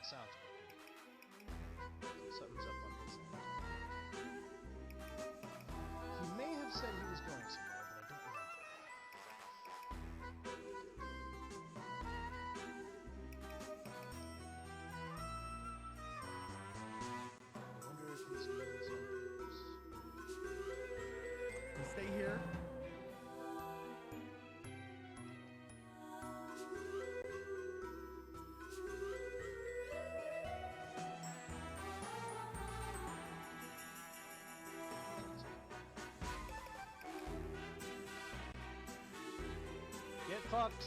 my sound's working. Something's up on his end. He may have said he was going somewhere, but I don't remember. I wonder if he's doing this on purpose. Stay here. Get fucked!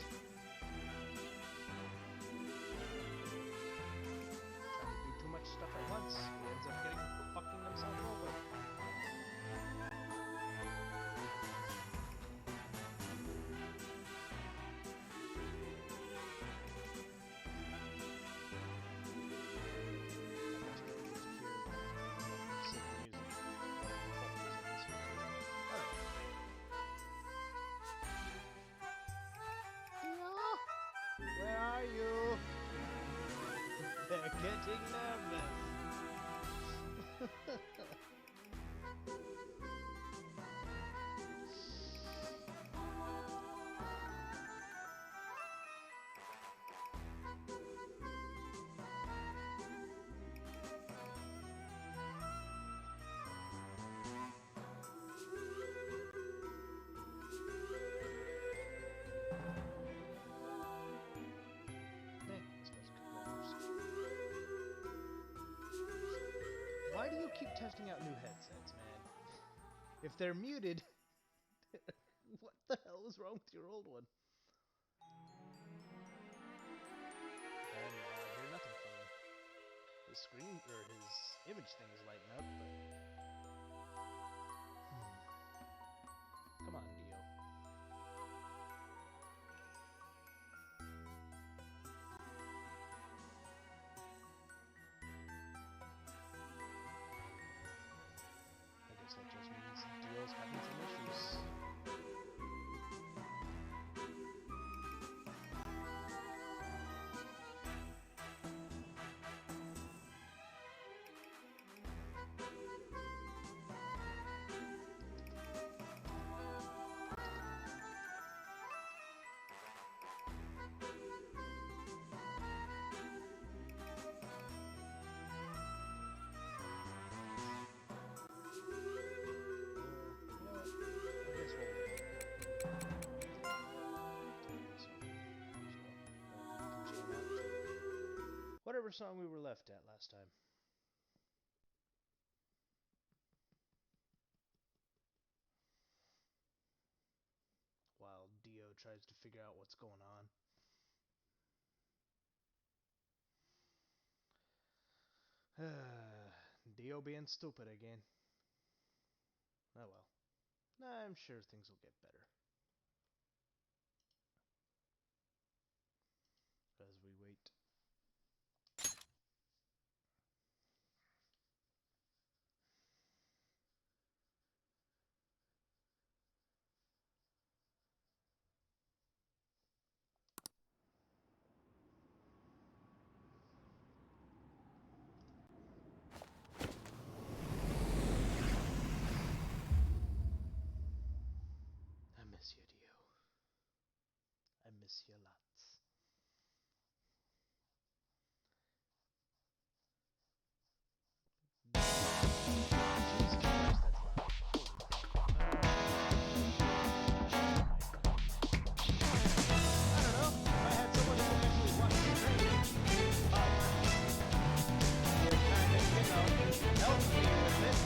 Trying to do too much stuff at once. He ends up getting fucking himself over. Where are you? They're getting nervous. Why do you keep testing out new headsets, man? If they're muted, what the hell is wrong with your old one? And I hear nothing from him. His screen, or his image thing is lighting up, but... Come on, Dio. That just means Dio's having some issues. Whatever song we were left at last time. While Dio tries to figure out what's going on. Dio being stupid again. Oh well. I'm sure things will get better. As we wait. I miss you, Dio. I miss you lots. Jesus Christ, that's loud. I don't know. If I had someone who could actually watch the stream, would kind of, help me with it.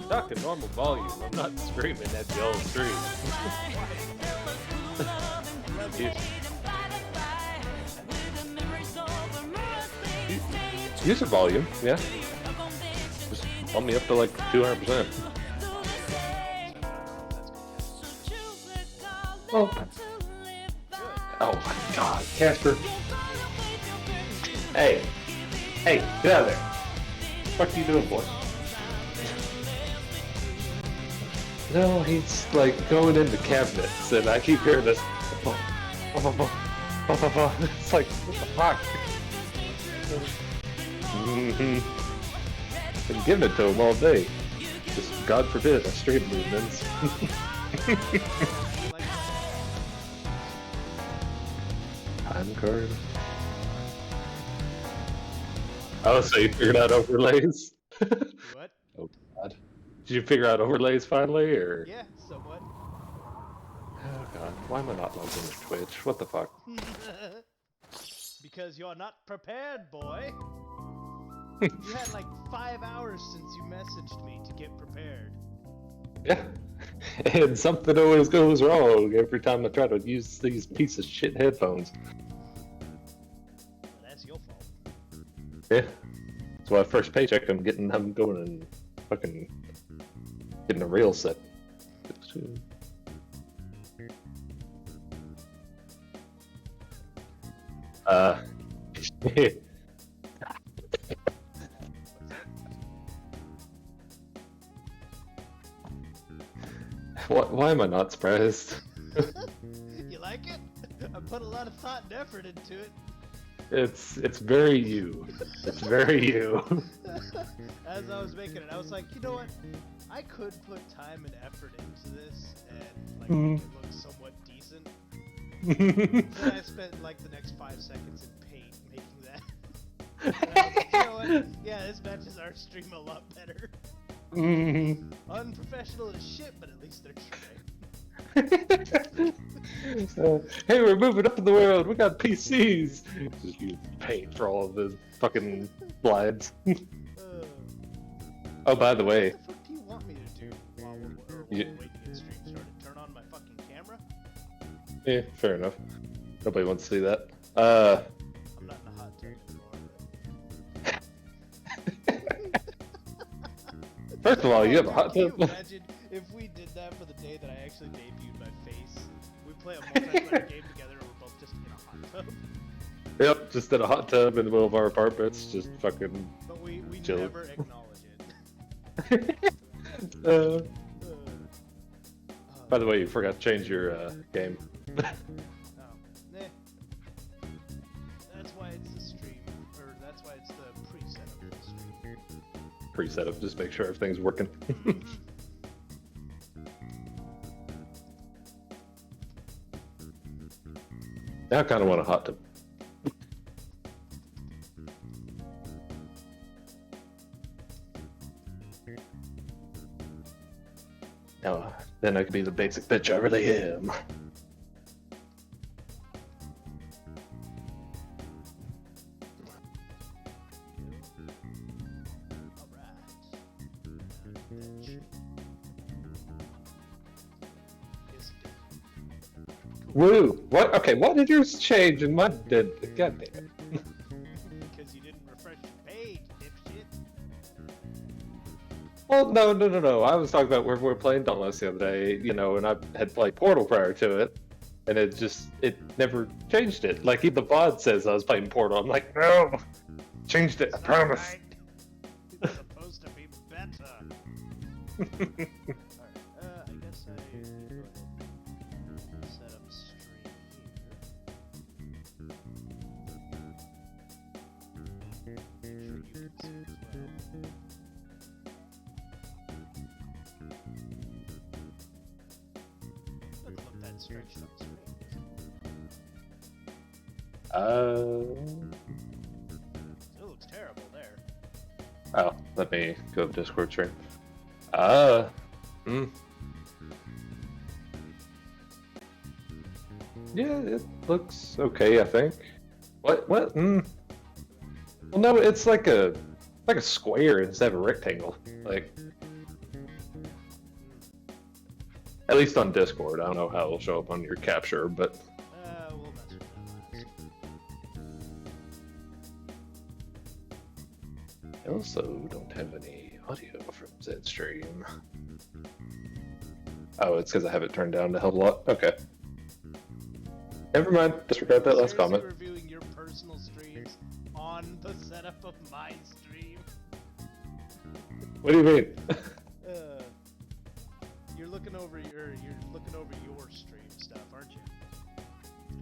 Talking normal volume. I'm not screaming at the old stream. Use the volume, yeah. Just bump me up to like 200%. Oh. Oh my god, Casper. Hey. Hey, get out of there. What are you doing, boy? No, he's like going into cabinets, and I keep hearing this. It's like, what the fuck? Been giving it to him all day. Just God forbid a stream movements. Time card. Oh, so you figured out overlays? What? Oh god. Did you figure out overlays finally, or? Yeah, somewhat. Oh god, why am I not logged into Twitch? What the fuck? Because you're not prepared, boy. You had like 5 hours since you messaged me to get prepared. Yeah. And something always goes wrong every time I try to use these piece of shit headphones. Well, that's your fault. Yeah. That's why first paycheck I'm going and fucking getting a real set. Why am I not surprised? You like it? I put a lot of thought and effort into it. It's very you. It's very you. As I was making it, I was like, you know what? I could put time and effort into this and like make it look somewhat decent. Then I spent like the next 5 seconds in paint making that. And I was like, you know what? Yeah, this matches our stream a lot better. Unprofessional as shit, but at least they're trying. Hey, we're moving up in the world. We got PCs. Just use paint for all of the fucking slides. Oh, by the way. What the fuck do you want me to do while we're waiting to get stream started? Turn on my fucking camera? Yeah, fair enough. Nobody wants to see that. I'm not in a hot tub anymore. First of all, you have a hot Can tub. you imagine if we did that for the day that I actually debuted my face? We play a multiplayer game together and we're both just in a hot tub. Yep, just in a hot tub in the middle of our apartments, just fucking. But we chill. never acknowledge it. By the way, you forgot to change your game. Oh, nah. That's why it's the stream, or that's why it's the preset of the stream. Preset up, just make sure everything's working. Now I kind of want a hot tub. Now, then I could be the basic bitch I really am. Woo! What? Okay, what did yours change and mine did? God damn it. Because you didn't refresh your page, dipshit. Well, no. I was talking about where we were playing Dauntless the other day, you know, and I had played Portal prior to it, and it never changed it. Like, even the VOD says I was playing Portal. I'm like, no! Changed it, I promise. Right. It's supposed to be better. Alright, I guess I go ahead and set up stream here. Make sure you can see as well. Doesn't look that stretched on screen, does it? It looks terrible there. Oh, let me go to Discord stream. Yeah, it looks okay, I think. What? Well, no, it's like a square instead of a rectangle. Like, at least on Discord. I don't know how it'll show up on your capture, but We'll mess with that last. I also don't have any audio from Zstream. Oh, it's because I have it turned down a hell of a lot. Okay. Never mind. Disregard that last Seriously comment. reviewing your personal streams on the setup of my stream. What do you mean? Uh, you're looking over your stream stuff, aren't you?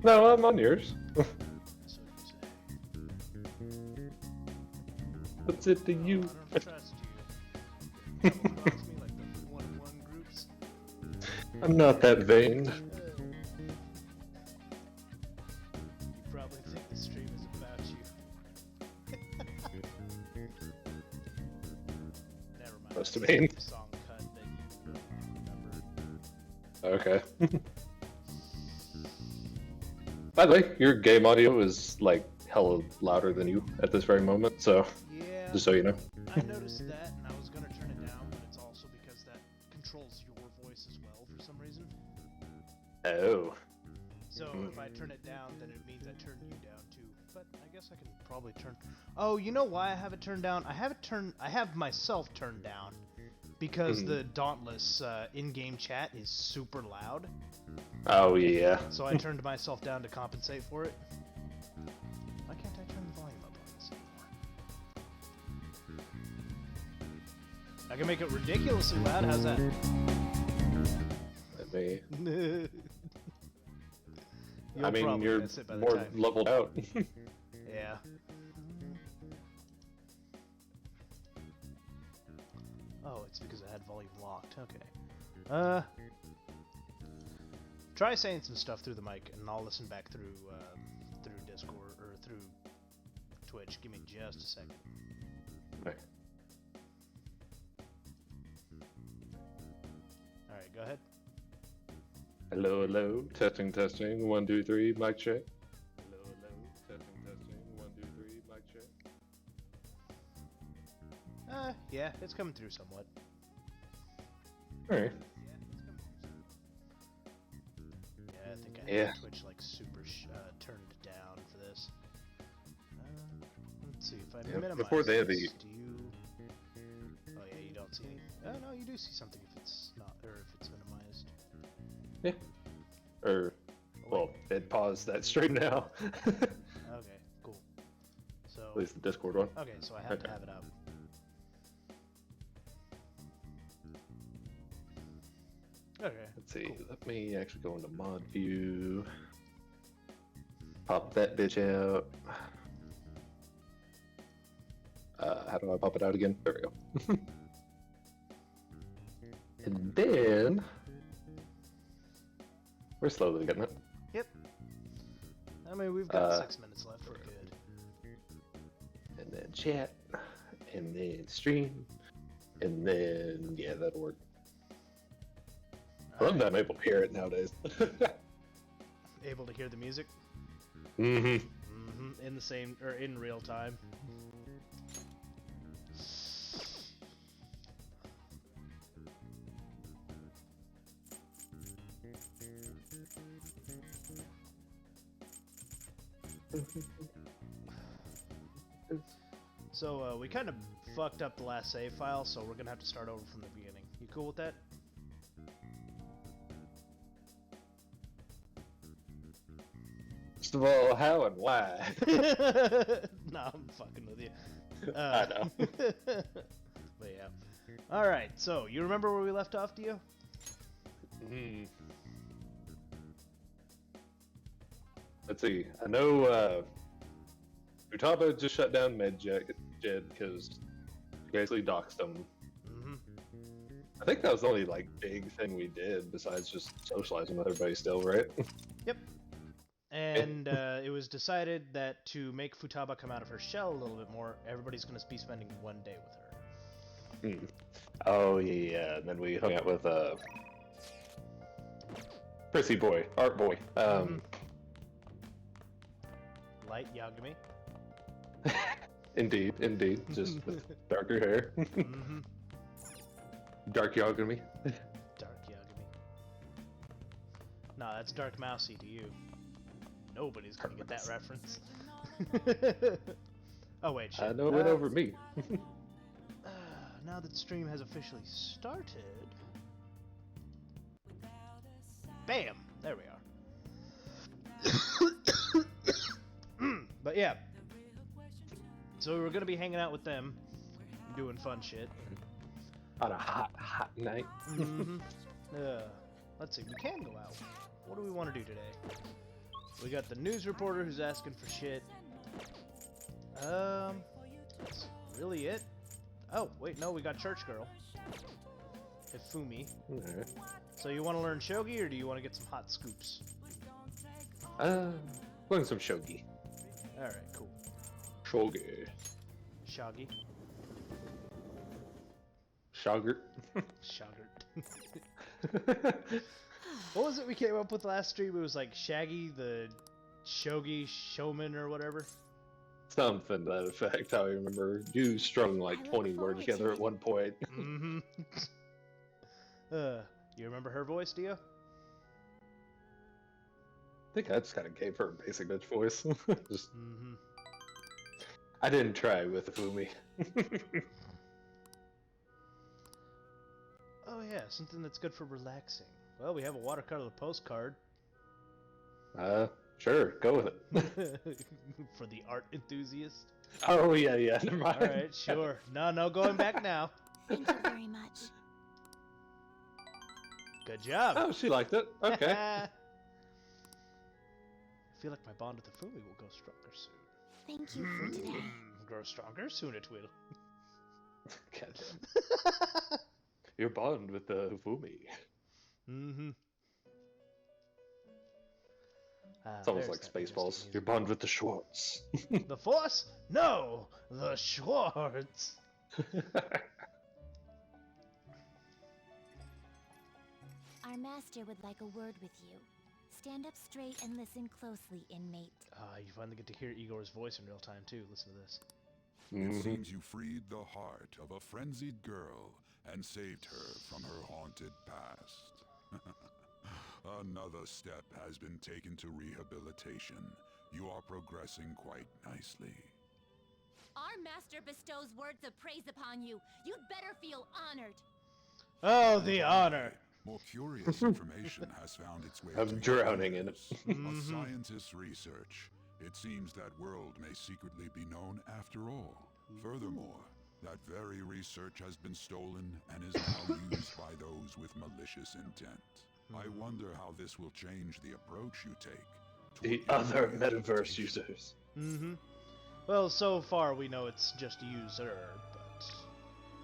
No, I'm on yours. That's what you say. What's it to you? I don't trust you. Come across me like the one-on-one groups. I'm not that vain. You probably think the stream is about you. Never mind. Must have been. The song cut that you remember. Okay. By the way, your game audio is like hella louder than you at this very moment, so Yeah. just so you know. I noticed that, and I was gonna turn it down, but it's also because that controls your voice as well for some reason. Oh. So if I turn it down, then it means I turn you down too. But I guess I can probably turn. Oh, you know why I have it turned down? I have myself turned down because the Dauntless in-game chat is super loud. Oh yeah. So I turned myself down to compensate for it. Why can't I turn the volume up on this anymore? I can make it ridiculously loud. How's that? Let me. You'll I mean, probably you're miss it by the more time. leveled out. Yeah. Oh, it's because I had volume locked. Okay. Try saying some stuff through the mic, and I'll listen back through Discord or through Twitch. Give me just a second. Right. All right, go ahead. Hello, hello. Testing, testing. 1, 2, 3. Mic check. Hello, hello. Testing, testing. 1, 2, 3. Mic check. Yeah, it's coming through somewhat. All right. Yeah, I think I Yeah. had Twitch like super turned down for this. Let's see if I minimize before they had this, the- do you? Oh yeah, you don't see any. Oh no, you do see something if it's not, or if it's minimized. Yeah. Or, well, it paused that stream now. Okay, cool. So At least the Discord one. okay, so I have to Okay. have it up. Okay. Let's see. Cool. Let me actually go into mod view. Pop that bitch out. How do I pop it out again? There we go. And then we're slowly getting it. Yep. I mean, we've got Uh, 6 minutes left. We're good. And then chat. And then stream. And then yeah, that'll work. I love that I'm able to hear it nowadays. Able to hear the music. Mm-hmm. In the same or in real time. So we kind of fucked up the last save file, so we're gonna have to start over from the beginning. You cool with that? First of all, how and why? Nah, I'm fucking with you. I know. But yeah. Alright, so you remember where we left off, do you? Hmm. Let's see. I know Futaba just shut down MedJed because basically doxed him. Mm-hmm. I think that was the only like big thing we did besides just socializing with everybody still, right? Yep. And it was decided that to make Futaba come out of her shell a little bit more, everybody's going to be spending 1 day with her. Oh yeah, and then we hung out with Prissy boy, art boy. Light Yagami. Indeed, just with darker hair. Mm-hmm. Dark Yagami. Dark Yagami. Nah, that's Dark Mousy to you. Nobody's gonna get that reference. Oh wait, shit. I know it went over me. Now that stream has officially started... Bam! There we are. But yeah. So we're gonna be hanging out with them, doing fun shit. On a hot, hot night. Mm-hmm. Let's see, we can go out. What do we want to do today? We got the news reporter who's asking for shit. That's really it. Oh, wait, no, we got Church Girl. Hifumi. Alright. So you want to learn shogi, or do you want to get some hot scoops? Learn some shogi. Alright, cool. Shogi. Shoggy. Shogert. Shogert. What was it we came up with last stream? It was like Shaggy the Shogi Showman or whatever. Something to that effect. I remember you strung like 20 words together at one point. Mm-hmm. You remember her voice, Dio? I think I just kind of gave her a basic bitch voice. Just, Mm-hmm. I didn't try with Fumi. Oh yeah, something that's good for relaxing. Well, we have a watercolor postcard. Sure, go with it. For the art enthusiast. Oh yeah, never mind. Alright, sure. No going back now. Thank you very much. Good job. Oh, she liked it. Okay. I feel like my bond with the Fumi will go stronger soon. Thank you for today. Grow stronger? Soon it will. Goddamn. Your bond with the Fumi. Mm-hmm. It's almost like Spaceballs. Your bond with the Schwartz. The Force? No! The Schwartz! Our master would like a word with you. Stand up straight and listen closely, inmate. You finally get to hear Igor's voice in real time, too. Listen to this. It seems you freed the heart of a frenzied girl and saved her from her haunted past. Another step has been taken to rehabilitation. You are progressing quite nicely. Our master bestows words of praise upon you. You'd better feel honored. Oh, the honor! More curious information has found its way I'm to drowning in ears. it. A scientist's research. It seems that world may secretly be known after all. Furthermore, that very research has been stolen and is now used by those with malicious intent. I wonder how this will change the approach you take. The toward other human metaverse reputation. users. Mm-hmm. Well, so far we know it's just a user,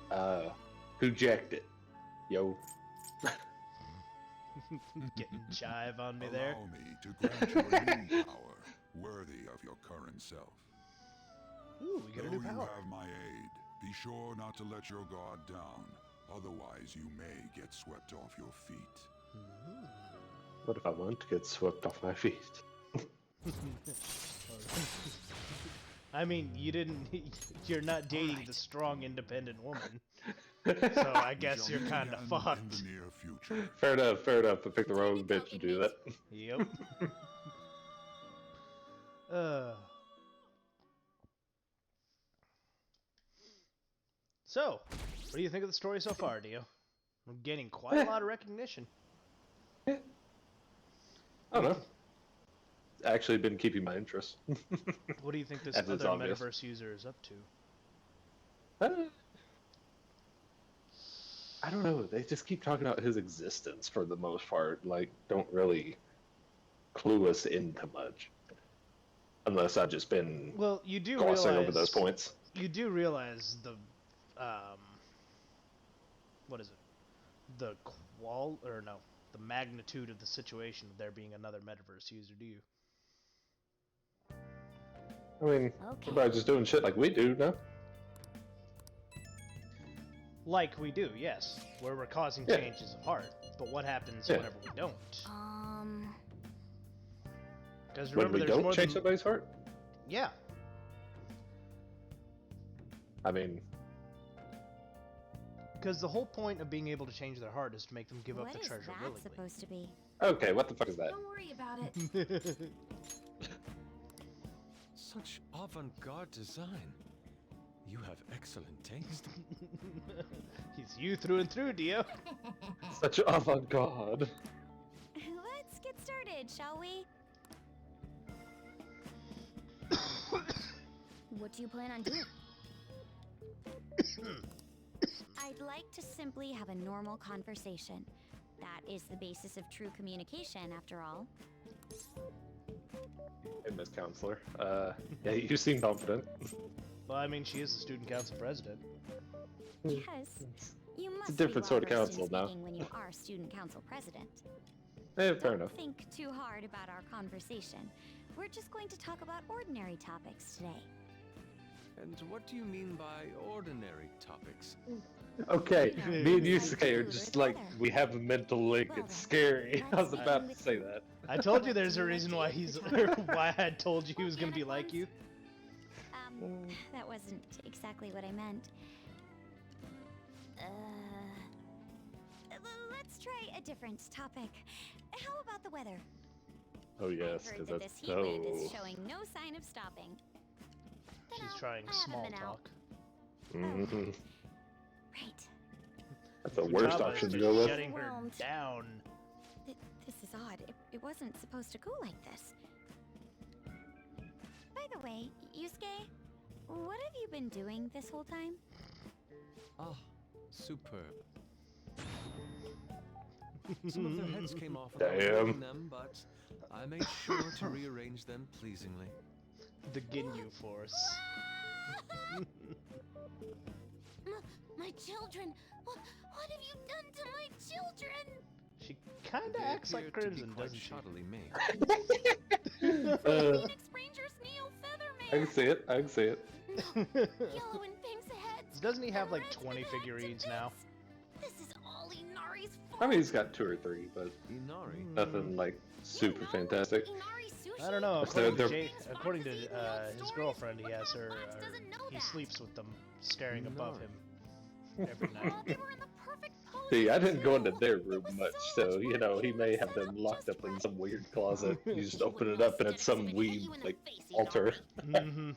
but... Who jacked it? Yo. Getting jive on me there. Allow me to grant you a new power, worthy of your current self. Ooh, we get a Though new you power. have my aid, be sure not to let your guard down. Otherwise, you may get swept off your feet. What if I want to get swept off my feet? I mean, you're not dating the strong, independent woman. So I guess We you're shall kind of meet again fucked. in the near future. Fair enough. I picked the wrong bitch to do that. Yep. So, what do you think of the story so far, Dio? We're getting quite a lot of recognition. I don't know. It's actually been keeping my interest. What do you think this As is other obvious. metaverse user is up to? I don't know. They just keep talking about his existence for the most part. Like, don't really clue us into much. Unless I've just been Well, you do glossing realize over those points. You do realize the what is it? The the magnitude of the situation of there being another metaverse user, do you? I mean, Okay. everybody's just doing shit like we do, no? Like we do, yes. Where we're causing Yeah. changes of heart. But what happens Yeah. whenever we don't? Because When remember, we there's don't more change than... somebody's heart? Yeah. I mean, Because the whole point of being able to change their heart is to make them give up What the is treasure that willingly. supposed to be? okay, what the fuck is that? Don't worry about it. Such avant-garde design. You have excellent taste. He's you through and through, Dio. Such avant-garde. Let's get started, shall we? What do you plan on doing? I'd like to simply have a normal conversation. That is the basis of true communication, after all. Hey, Miss Counselor. Yeah, you seem confident. Well, I mean, she is the student council president. Yes. You must a different be sort of well-versed in council now. speaking when you are student council president. Fair Don't enough. think too hard about our conversation. We're just going to talk about ordinary topics today. And what do you mean by ordinary topics? Okay, You know, me and things like Yusuke are food or just like, weather. we have a mental link. Well It's then, scary. I was let's about begin to with say you. that. I told you What there's do a you reason like why to he's, eat for supper? why I told you he was gonna be Organic like you. That wasn't exactly what I meant. Let's try a different topic. How about the weather? Oh yes, I've heard because that that's this heat wave so. is showing no sign of stopping. She's Dunno, trying I haven't small been out. talk. Mhm. Right. That's the worst Futaba option is to just go with. shutting her Overwhelmed. down. This is odd. It wasn't supposed to go like this. By the way, Yusuke, what have you been doing this whole time? Ah, superb. Some of their heads came off without Damn. moving them, but I made sure to rearrange them pleasingly. The Ginyu Force. My children! What have you done to my children? She kinda They acts like appeared to be Crimson, quite doesn't she? shoddily made. Phoenix Ranger's Neo I can Featherman! see it. I can see it. Yellow and pink's heads! Doesn't he have and like red's 20 been hacked to figurines now? bits. This is all Inari's fault! I mean, he's got 2 or 3, but Inari. nothing like super fantastic. Inari sushi? I don't know. They're- According to, they're- according to Fox is eating the old his stories. girlfriend, he What has kind her. of fox doesn't know He that? sleeps with them, staring above No. him every night. Well, they were in the perfect pose See, I didn't go into too. their It room was much, so so much you fun know when he they may were have set them up locked just up in right. some weird closet. You just You open wouldn't it know up and it's Stennis some would hit weeb you in the like face, altar. Inari. Mm-hmm.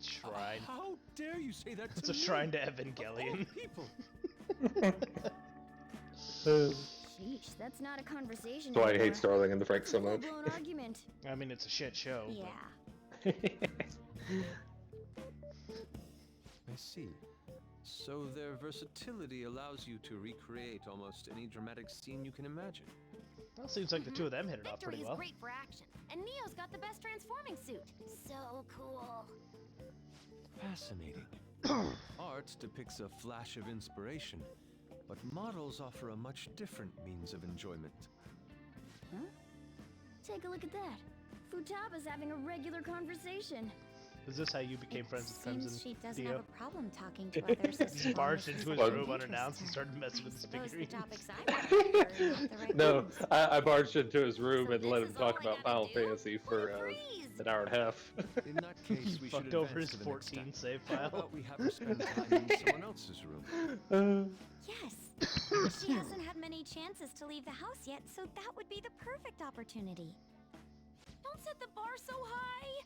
Shrine. How dare you say that to It's a me? shrine to Of all Evangelion. people. Sheesh, that's not a conversation That's why I anymore. hate Starling and the Frank It's so a much. full-blown argument. I mean, it's a shit show. but- Yeah. I see. So their versatility allows you to recreate almost any dramatic scene you can imagine. Well, seems like the two of them hit it off Victory pretty is well. great for action, and Neo's got the best transforming suit. So cool. Fascinating. Art depicts a flash of inspiration, but models offer a much different means of enjoyment. Take a look at that. Futaba's having a regular conversation. Is this how you became friends with Crimson? Seems she doesn't Dio? have a problem talking to others. as Just long barged as into she's his Well- got room interest. unannounced and started messing with his Suppose the figurines. topics I want to cover are not the right No, ones. I barged into his room So and let this him is all talk I about gotta Final do? Fantasy What for a breeze! an hour and a half. In that case, He we should fucked over advance his to the next 14 step. save How file. about we have her spend time in someone else's room? Yes. She hasn't had many chances to leave the house yet, so that would be the perfect opportunity. Don't set the bar so high!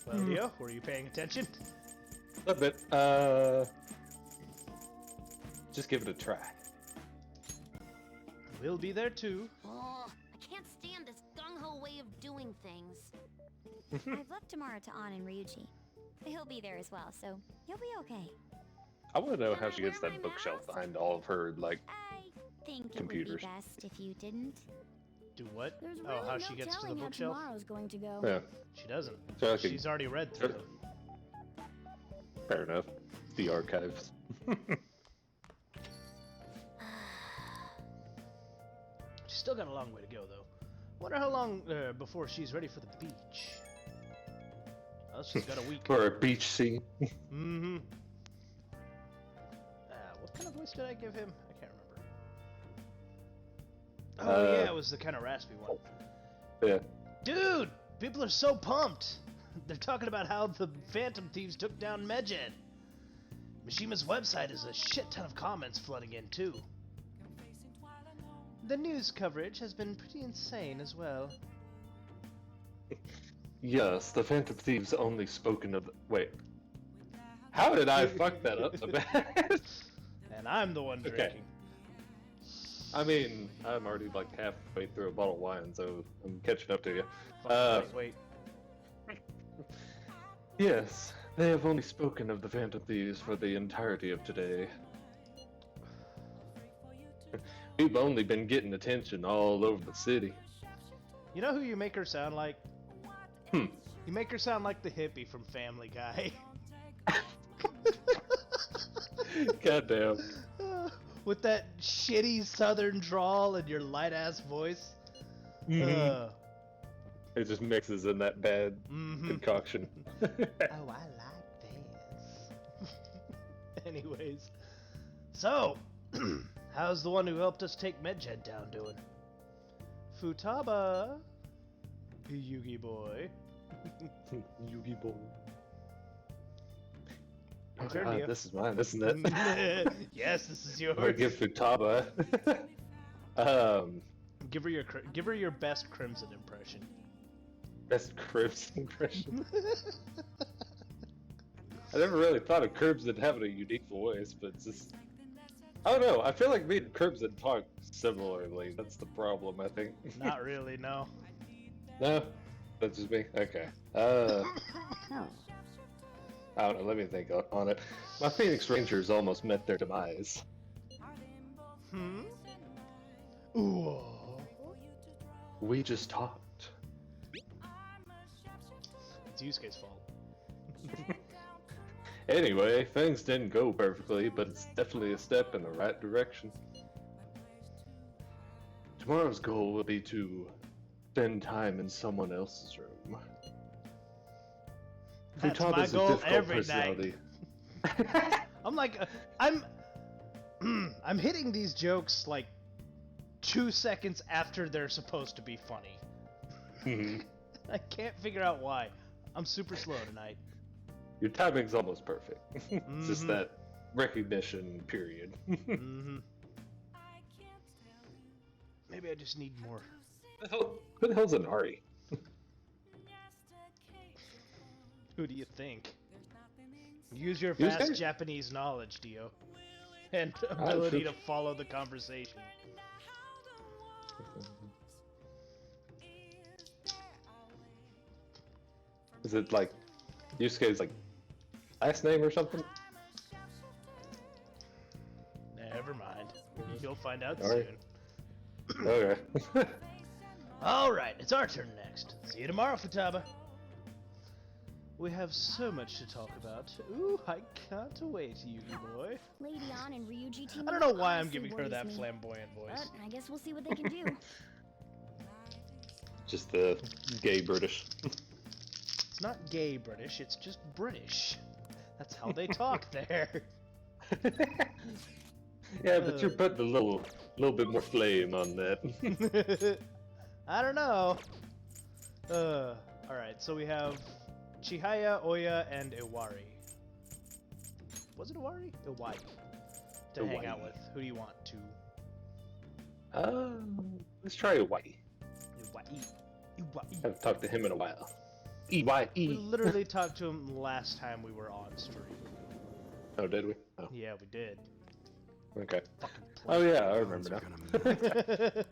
Well, Dio, were you paying attention? A bit. Just give it a try. We'll be there too. Oh, I can't stand this gung-ho way of doing things. I've left tomorrow to An and Ryuji. He'll be there as well, so you'll be okay. I want to know Can how I she gets wear that my bookshelf mask? behind all of her like. I think Computers. it would be best if you didn't. Do what? There's Oh, really how no she gets to the telling how bookshelf? tomorrow's going to go. Yeah, She doesn't. so I could- She's already read through them. fair enough. The archives. She's still got a long way to go, though. Wonder how long before she's ready for the beach. Well, she's got a week. For a beach scene. Mm-hmm. What kind of voice did I give him? I can't remember. Oh yeah, it was the kind of raspy one. Yeah. Dude, people are so pumped. They're talking about how the Phantom Thieves took down Medjed. Mishima's website has a shit ton of comments flooding in too. The news coverage has been pretty insane as well. Yes, the Phantom Thieves only spoken of. Wait. How did I fuck that up so bad? And I'm the one Okay. drinking. I mean, I'm already like halfway through a bottle of wine, so I'm catching up to you. Fuck, wait. Yes, they have only spoken of the Phantom Thieves for the entirety of today. We've only been getting attention all over the city. You know who you make her sound like? Hmm. You make her sound like the hippie from Family Guy. Goddamn. With that shitty southern drawl and your light ass voice. Mhm. It just mixes in that bad Mhm. concoction. Oh, I like this. Anyways, so how's the one who helped us take Medjed down doing? Futaba, Yugi boy. Yugi boy. Oh Turn to god, you. this is mine, isn't it? Yes, this is I'm gonna yours. give Futaba. Give her your best Crimson impression. Best Crimson impression. I never really thought of Crimson having a unique voice, but it's just... I don't know, I feel like me and Crimson talk similarly. That's the problem, I think. Not really, no. No? That's just me? Okay. I don't know, let me think on it. My Phoenix Rangers almost met their demise. Hmm? Ooh. We just talked. It's Yusuke's fault. Anyway, things didn't go perfectly, but it's definitely a step in the right direction. Tomorrow's goal will be to spend time in someone else's room. That's Futaba my is a goal difficult every personality. I'm like, I'm hitting these jokes like 2 seconds after they're supposed to be funny. Mhm. I can't figure out why. I'm super slow tonight. Your timing's almost perfect. It's just Mhm. that recognition period. Mm-hmm. Maybe I just need more. Who the hell's an Ari? Who do you think? Use your Yusuke? vast Japanese knowledge, Dio. And ability to follow the conversation. Is it like Yusuke's like last name or something? Never mind. You'll find out Alright. soon. Okay. Alright, it's our turn next. See you tomorrow, Futaba. We have so much to talk about. Ooh, I can't wait, Yugi boy. Lady On and Ryuji team I don't know up why I'm honestly giving her worries that me. flamboyant voice. But I guess we'll see what they can do. Just the gay British. It's not gay British, it's just British. That's how they talk there. Yeah, but you're putting a little bit more flame on that. I don't know. Alright, so we have Chihaya, Oya, and Iwari. Was it Iwari? Iwai. To hang out Iwai. with. Who do you want to? Let's try Hawaii. Iwai. I Iwai. haven't talked to him in a while. We EYE. literally talked to him last time we were on stream. Oh, did we? Oh, Yeah, we did. okay. Fucking Oh yeah, I remember Are now. gonna move.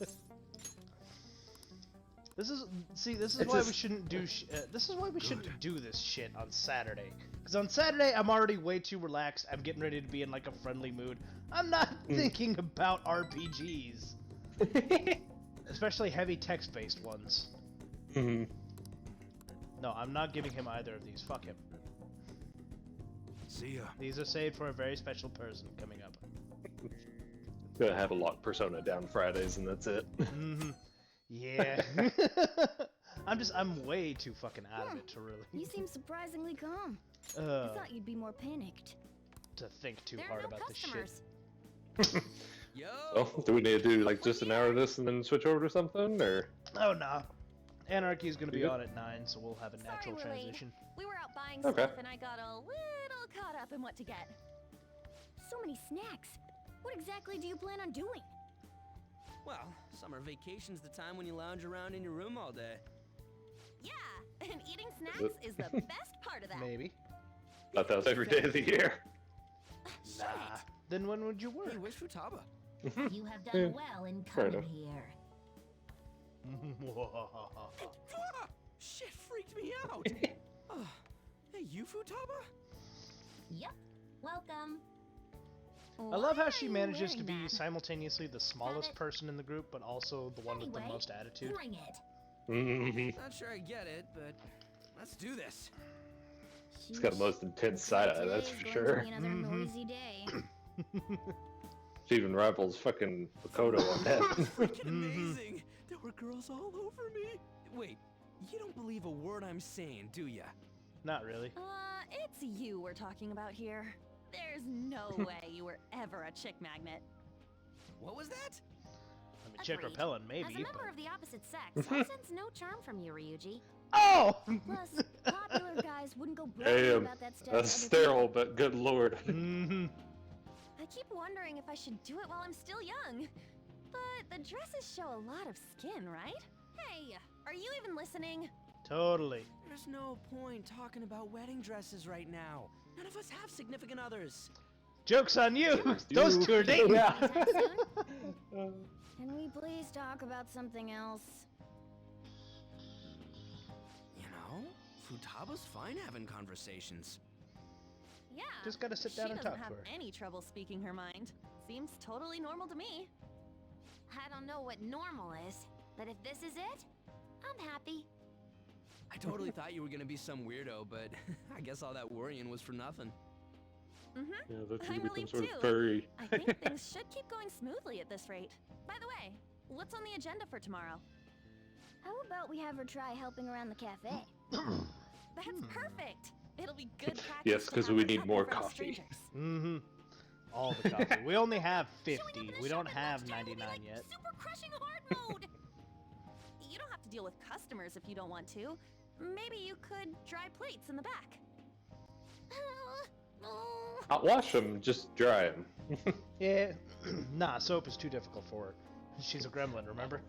This is It's why we just- shouldn't do this is why we shouldn't do this shit on Saturday. Because on Saturday I'm already way too relaxed. I'm getting ready to be in like a friendly mood. I'm not thinking about RPGs, especially heavy text-based ones. Mhm. No, I'm not giving him either of these. Fuck him. See ya. These are saved for a very special person coming up. Gonna have a lock persona down Fridays and that's it. Hmm. Yeah. I'm way too fucking out of it to really You seem surprisingly calm. I thought you'd be more panicked. to think too There are hard no about this shit. customers. Yo. Oh, do we need to do like just an hour of this and then switch over to something, or? Oh no. Anarchy is gonna be You good? on at 9, so we'll have a natural Sorry, Lillian. transition. We were out buying Okay. stuff and I got a little caught up in what to get. So many snacks. What exactly do you plan on doing? Well, summer vacation's the time when you lounge around in your room all day. Yeah, and eating snacks is the best part of that. Maybe. Thought that was every day of the year. Nah. Then when would you work? Hey, where's Futaba? You have Yeah, done well in fair coming enough. here. Ah, shit freaked me out. Oh, hey, you Futaba? Yep. Welcome. I love Why how are she you manages to wearing be that? simultaneously the smallest it. person in the group, but also the one with the Anyway, most attitude. Bring it. Mhm. Not sure I get it, but let's do this. It's got the most intense side eye, that's Today's for going sure. to be another Mhm. noisy day. She even rivals fucking Makoto on that. Freaking Mhm. amazing! There were girls all over me. Wait, you don't believe a word I'm saying, do ya? Not really. It's you we're talking about here. There's no way you were ever a chick magnet. What was that? I mean, chick Agreed. repellent As maybe. a member But... of the opposite sex, I sense no charm from you, Ryuji. Oh! Plus, popular guys wouldn't go bragging Damn, about that stuff to that's other sterile, people. but good lord. Mhm. I keep wondering if I should do it while I'm still young. But the dresses show a lot of skin, right? Hey, are you even listening? Totally. There's no point talking about wedding dresses right now. None of us have significant others. Joke's on you! Those two are dating! Yeah. Can we please talk about something else? You know, Futaba's fine having conversations. Yeah. Just gotta sit down she and doesn't talk have to her. any trouble speaking her mind. Seems totally normal to me. I don't know what normal is, but if this is it, I'm happy. I totally thought you were gonna be some weirdo, but I guess all that worrying was for nothing. Mm-hmm. Yeah, that's I'm gonna be some relieved sort of too. furry. I think things should keep going smoothly at this rate. By the way, what's on the agenda for tomorrow? How about we have her try helping around the cafe? That's perfect. It'll be good practice. Yes, to 'cause have we her need up more in front of coffee. strangers. Mm-hmm. All the coffee. We only have Showing up 50. in a We shop don't at have lunchtime will be 99 like yet. Super crushing hard mode. You don't have to deal with customers if you don't want to. Maybe you could dry plates in the back. I'll wash them, just dry them. Yeah. Nah, soap is too difficult for her. She's a gremlin, remember?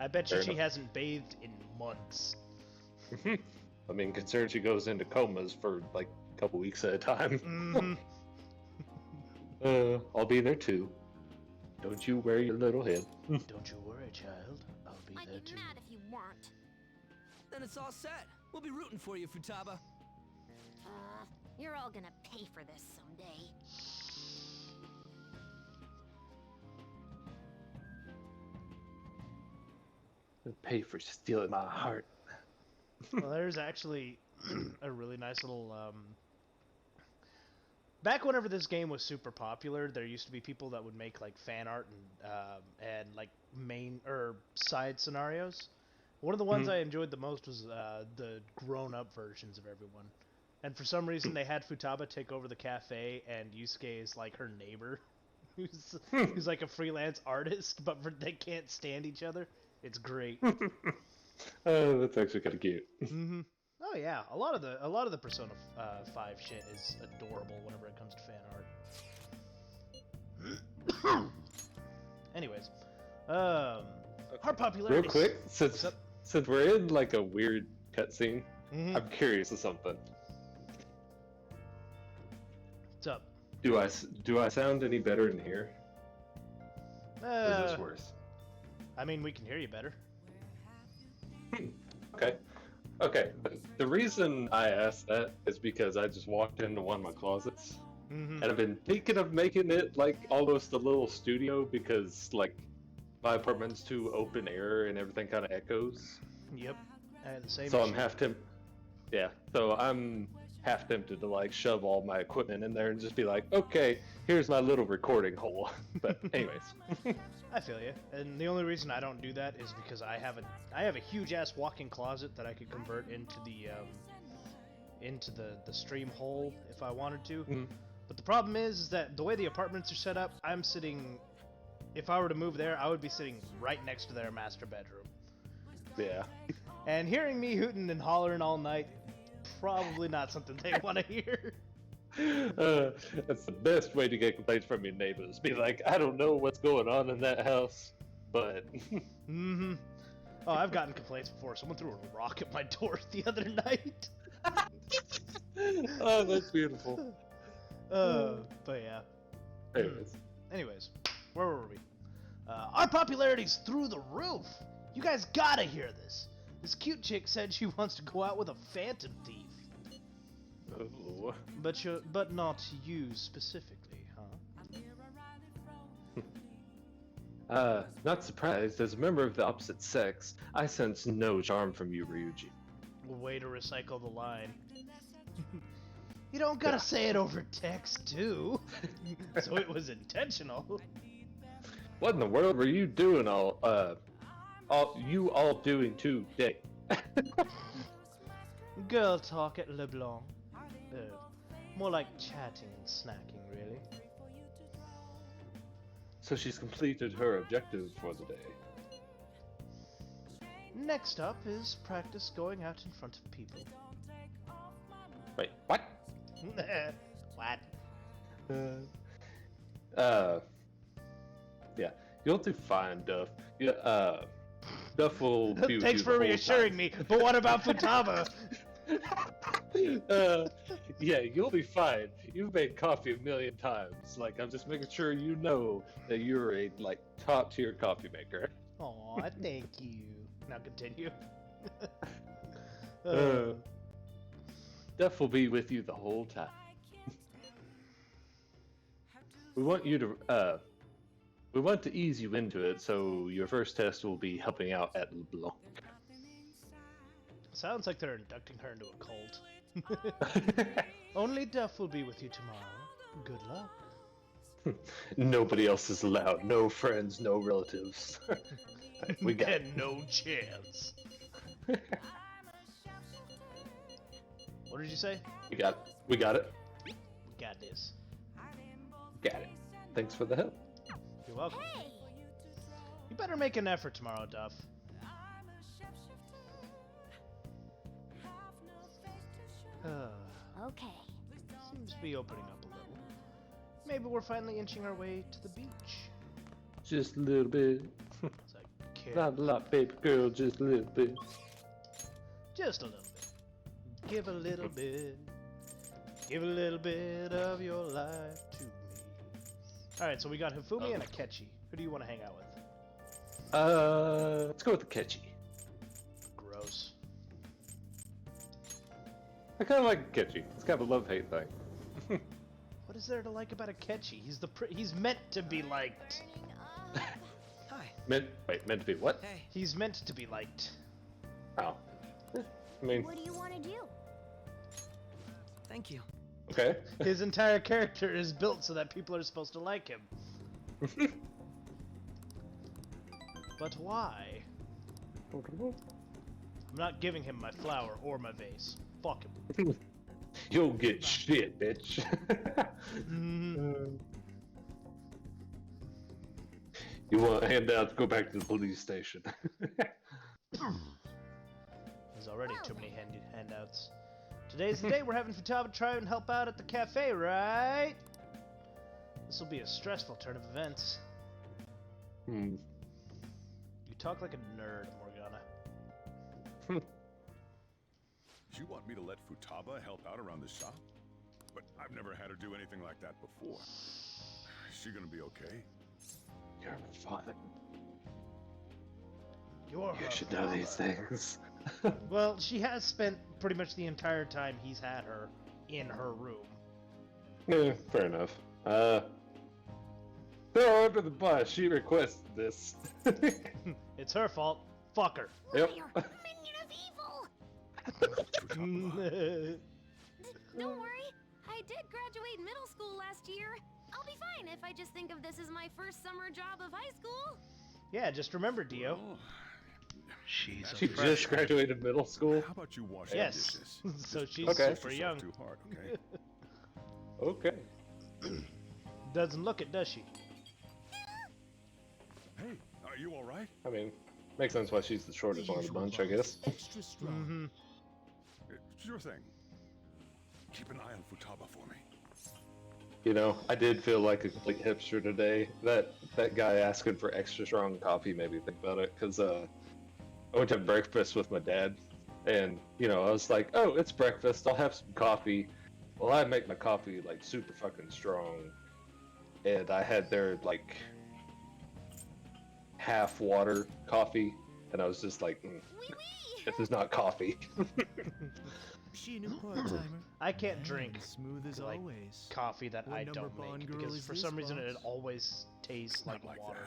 I bet you Fair she enough. hasn't bathed in months. I mean, concerned she goes into comas for like a couple weeks at a time. Mm-hmm. I'll be there too. Don't you worry your little head. Don't you worry, child. I'll be I'd there be too. mad if you weren't. Then it's all set. We'll be rooting for you, Futaba. You're all gonna pay for this someday. Pay for stealing my heart. Well, there's actually a really nice little back whenever this game was super popular, there used to be people that would make like fan art and like main or side scenarios. One of the ones I enjoyed the most was the grown-up versions of everyone. And for some reason, they had Futaba take over the cafe, and Yusuke is like her neighbor, who's like a freelance artist, but they can't stand each other. It's great. That's actually kind of cute. Mm-hmm. Oh yeah, a lot of the Persona 5 shit is adorable whenever it comes to fan art. Anyways, our popularity. Real quick, since we're in like a weird cutscene, Mm-hmm. I'm curious of something. What's up? Do I sound any better in here? Or is this worse? I mean, we can hear you better. Okay. Okay. The reason I asked that is because I just walked into one of my closets, Mm-hmm. and I've been thinking of making it like almost a little studio because like my apartment's too open air and everything kind of echoes. Yep. And the same. So I'm issue. half tempted. Yeah. So I'm half tempted to like shove all my equipment in there and just be like, okay, here's my little recording hole. But anyways. I feel you. And the only reason I don't do that is because I have a huge ass walk-in closet that I could convert into the stream hole if I wanted to. Mhm. But the problem is that the way the apartments are set up, I'm sitting. If I were to move there, I would be sitting right next to their master bedroom. Yeah. And hearing me hooting and hollering all night, probably not something they want to hear. That's the best way to get complaints from your neighbors. Be like, I don't know what's going on in that house, but Mm-hmm. Oh, I've gotten complaints before. Someone threw a rock at my door the other night. oh, that's beautiful. But yeah. Anyways, Where were we? Our popularity's through the roof. You guys gotta hear this. This cute chick said she wants to go out with a phantom thief. Oh. But not you specifically, huh? Not surprised. As a member of the opposite sex, I sense no charm from you, Ryuji. Way to recycle the line. You don't gotta say it over text, too. So it was intentional. What in the world were you doing all doing today? Girl talk at LeBlanc. More like chatting and snacking, really. So she's completed her objective for the day. Next up is practice going out in front of people. Wait, what? What? Yeah, you'll do fine, Duff. Yeah, Duff will be with Thanks you for the whole reassuring time. me, but what about Futaba? Yeah, you'll be fine. You've made coffee a million times. Like, I'm just making sure you know that you're a, like, top-tier coffee maker. Aw, thank you. Now continue. Duff will be with you the whole time. We want to ease you into it, so your first test will be helping out at LeBlanc. Sounds like they're inducting her into a cult. Only Duff will be with you tomorrow. Good luck. Nobody else is allowed. No friends, no relatives. We got it. And no chance. What did you say? We got it. We got this. Got it. Thanks for the help. You're welcome. Hey! You better make an effort tomorrow, Duff. Okay. Seems to be opening up a little. Maybe we're finally inching our way to the beach. Just a little bit. It's like, kid, Not a lot, baby girl, just a little bit. just a little bit. Give a little bit. Give a little bit of your life to me. Alright, so we got Hifumi and Akechi. Who do you want to hang out with? Let's go with the Ketchy. Gross. I kind of like Ketchy. It's kind of a love-hate thing. What is there to like about Akechi? He's meant to be liked. Hi. Meant to be what? Hey. He's meant to be liked. Oh. I mean, What do you want to do? Thank you. okay. His entire character is built so that people are supposed to like him. But why? I'm not giving him my flower or my vase. Fuck him. You'll get shit, bitch. You want handouts? Go back to the police station. There's already too many handouts. Today's the day we're having Futaba try and help out at the cafe, right? This will be a stressful turn of events. Hmm. You talk like a nerd, Morgana. You want me to let Futaba help out around the shop? But I've never had her do anything like that before. Is she gonna be okay? You're my father. You're You her should know these father. things. Well, she has spent pretty much the entire time he's had her in her room. Yeah, fair enough. Throw her under the bus. She requested this. It's her fault. Fuck her. Yep. Liar! Minion of evil! Don't worry, I did graduate middle school last year. I'll be fine if I just think of this as my first summer job of high school. Yeah, just remember, Dio. Oh, She's She just graduated middle school. how about you wash Yes. the dishes? So she's Okay. super Push young. yourself too hard, okay? Okay. Doesn't look it, does she? Hey, are you all right? I mean, makes sense why she's the shortest one of the bunch, I guess. Extra strong. Mm-hmm. Sure thing. Keep an eye on Futaba for me. You know, I did feel like a complete hipster today. That guy asking for extra strong coffee made me think about it, because I went to breakfast with my dad, and, you know, I was like, oh, it's breakfast, I'll have some coffee. Well, I make my coffee, like, super fucking strong, and I had their, like, half water coffee, and I was just like, Wee wee! This is not coffee. She a new part-timer. I can't drink Smooth as like, always. coffee that What I number don't Bond make girl because is for this, some reason it boss? always tastes like Not like water.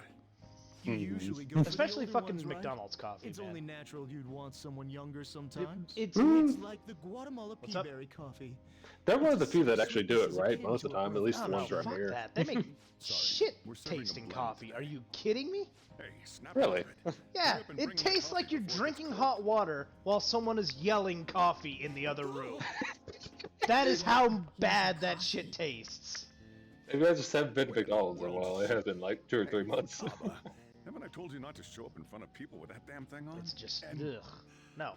that. You usually go for Especially the older fucking ones, right? McDonald's coffee, It's man. only natural you'd want someone younger sometimes. It's It's like the Guatemala What's up? peaberry coffee. They're one of It's the few the that actually do it sweetness is right akin most of to the a time, at breath least I the don't ones know, around fuck here. that. They make Sorry, shit we're serving a tasting blend coffee. today. Are you kidding me? Hey, snap Really? out of it. Yeah, Hurry up and it bring the tastes coffee like you're before it gets drinking cold. hot water while someone is yelling coffee in the other room. That is how bad that shit tastes. Maybe I just haven't been to McDonald's in a while. It has been like 2 or 3 months. Abba, haven't I told you not to show up in front of people with that damn thing on? It's just, and, ugh. No.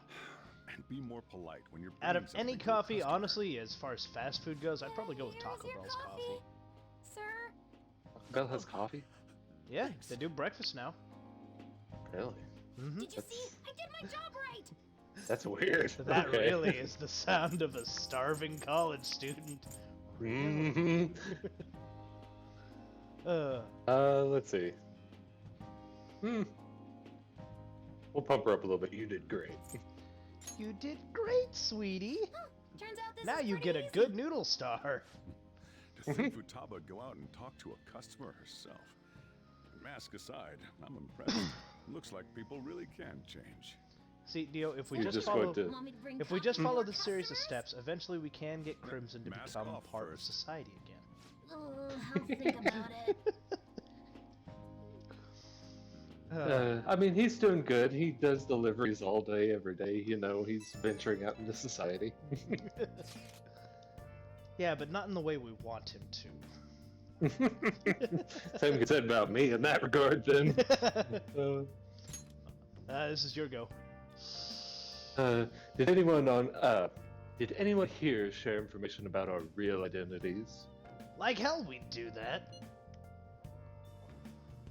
and be more polite when you're Out of bringing any something to a coffee, customer. honestly, as far as fast food goes, I'd probably go with Taco Here's your Bell's coffee. Sir? Bell has coffee? Yeah, they do breakfast now. Really? Hmm Did you see? I did my job right. That's weird. That Okay. really is the sound of a starving college student. hmm Uh, Let's see. We'll pump her up a little bit. You did great. you did great, sweetie. Turns out this Now is you pretty get a easy. good noodle star. To think Futaba would go out and talk to a customer herself. Mask aside, I'm impressed. Looks like people really can change. See, Dio, if we You're just just follow, going to- Want me to bring if we coffee just to follow more this series of customers? steps, eventually we can get Crimson to Mask become off part of first. society again. I'll think about it. I mean, he's doing good. He does deliveries all day, every day. You know, he's venturing out into society. Yeah, but not in the way we want him to. Same can be said about me in that regard, then. This is your go. Did anyone here share information about our real identities? Like hell we'd do that.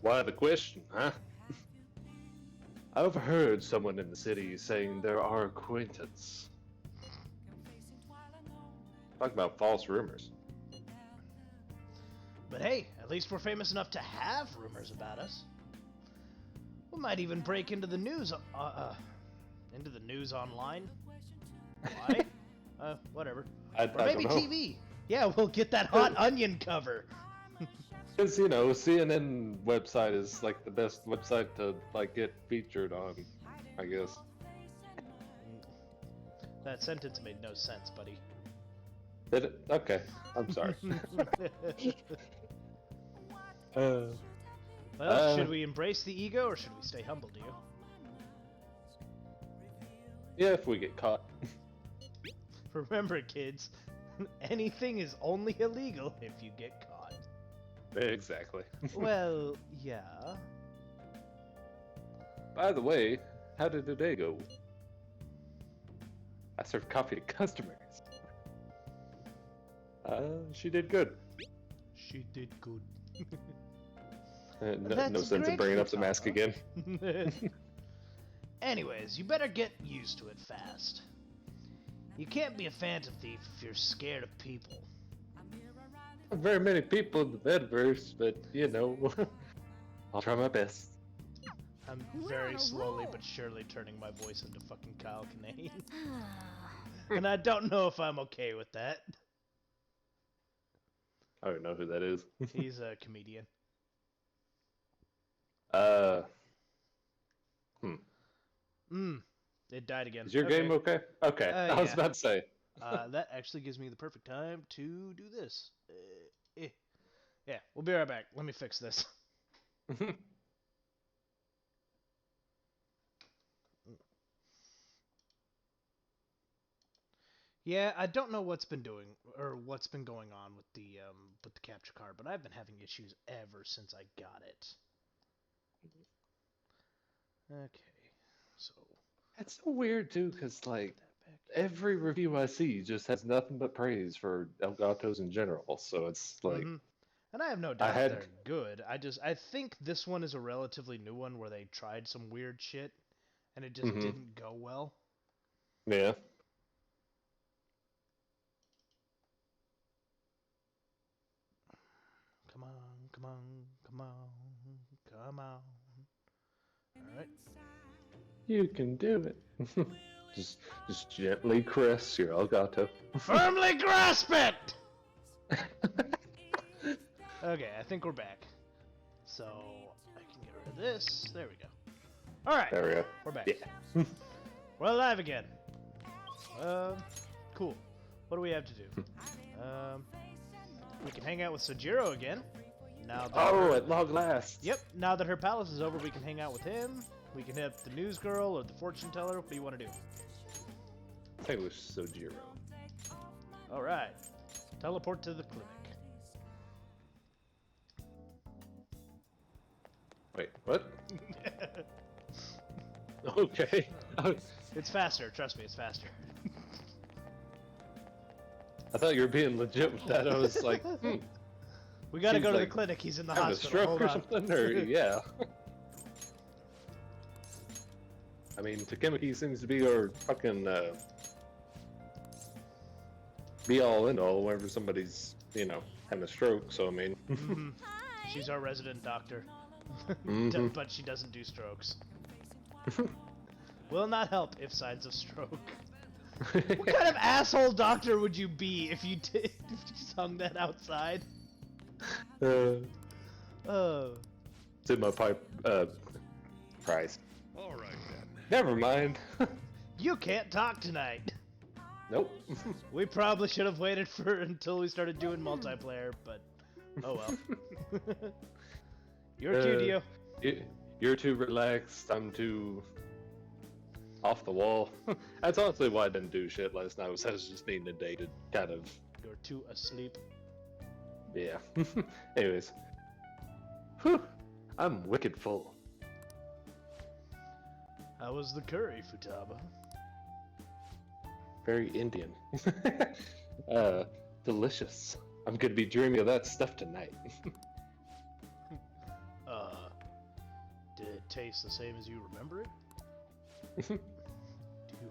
Why the question, huh? I overheard someone in the city saying they're our acquaintance. Talk about false rumors. But hey, at least we're famous enough to have rumors about us. We might even break into the news, online. Why? Whatever. I Or maybe don't know. TV. Yeah, we'll get that hot onion cover. Because, you know, CNN website is like the best website to like get featured on, I guess. That sentence made no sense, buddy. Did it? Okay, I'm sorry. Well, Uh, should we embrace the ego or should we stay humble, Dio? Yeah, if we get caught. Remember, kids, anything is only illegal if you get caught. Exactly. Well, yeah. By the way, how did today go? I served coffee to customers. She did good. She did good. No That's sense in great, bringing up the mask Futaba. again. Anyways, you better get used to it fast. You can't be a phantom thief if you're scared of people. Not very many people in the metaverse, but you know, I'll try my best. I'm You're on very a slowly roll. but surely turning my voice into fucking Kyle Kinane. And I don't know if I'm okay with that. I don't know who that is. He's a comedian. It died again. Is your game okay? Okay, I was yeah. about to say. That actually gives me the perfect time to do this. Yeah, we'll be right back. Let me fix this. Yeah, I don't know what's been going on with the capture card, but I've been having issues ever since I got it. Okay, so It's so weird too, because like that back. every review I see just has nothing but praise for Elgatos in general. So it's like, Mhm. And I have no doubt had- they're good. I think this one is a relatively new one where they tried some weird shit and it just Mhm. didn't go well. yeah. Come on, come on, come on, come on. Alright. You can do it. just gently caress your Elgato. Firmly grasp it! Okay, I think we're back. So, I can get rid of this. There we go. Alright, There we go. we're back. Yeah. We're alive again. Cool. What do we have to do? We can hang out with Sojiro again. Now that Oh, at long last. Yep, now that her palace is over, we can hang out with him. We can hit the news girl or the fortune teller. What do you want to do? I think it was Sojiro. Alright. Teleport to the clinic. Wait, what? Okay. It's faster, trust me, it's faster. I thought you were being legit with that. I was like, We gotta Seems go to the like clinic, he's in the having a hospital. stroke Hold or on. something? Or, yeah. I mean, Takemaki seems to be our fucking, be all in all whenever somebody's, having a stroke, so I mean. Mhm. Hi. She's our resident doctor. Mhm. But she doesn't do strokes. Will not help if signs of stroke. What kind of asshole doctor would you be if you did if you sung that outside? Oh. It's in my pipe, prize. All right then. Never mind. You can't talk tonight. Nope. We probably should have waited until we started doing multiplayer, but oh well. You're cute, Dio. You're too relaxed. I'm too off the wall. That's honestly why I didn't do shit last night. Was I was just needing a day to kind of, You're too asleep. yeah. Anyways, whew, I'm wicked full. How was the curry, Futaba? Very Indian. Delicious. I'm gonna be dreaming of that stuff tonight. Did it taste the same as you remember it?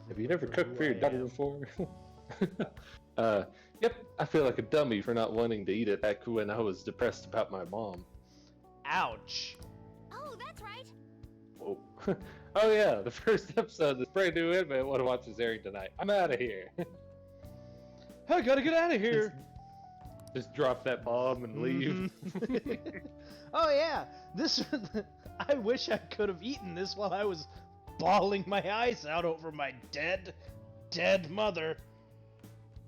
Have you never cooked for your daughter before? Yep. I feel like a dummy for not wanting to eat it back when I was depressed about my mom. Ouch. Oh, that's right. Oh, oh yeah, the first episode of this brand new anime I want to watch is airing tonight. I'm out of here. I gotta get out of here. Just drop that bomb and leave. Mhm. Oh yeah, this. I wish I could have eaten this while I was bawling my eyes out over my dead mother.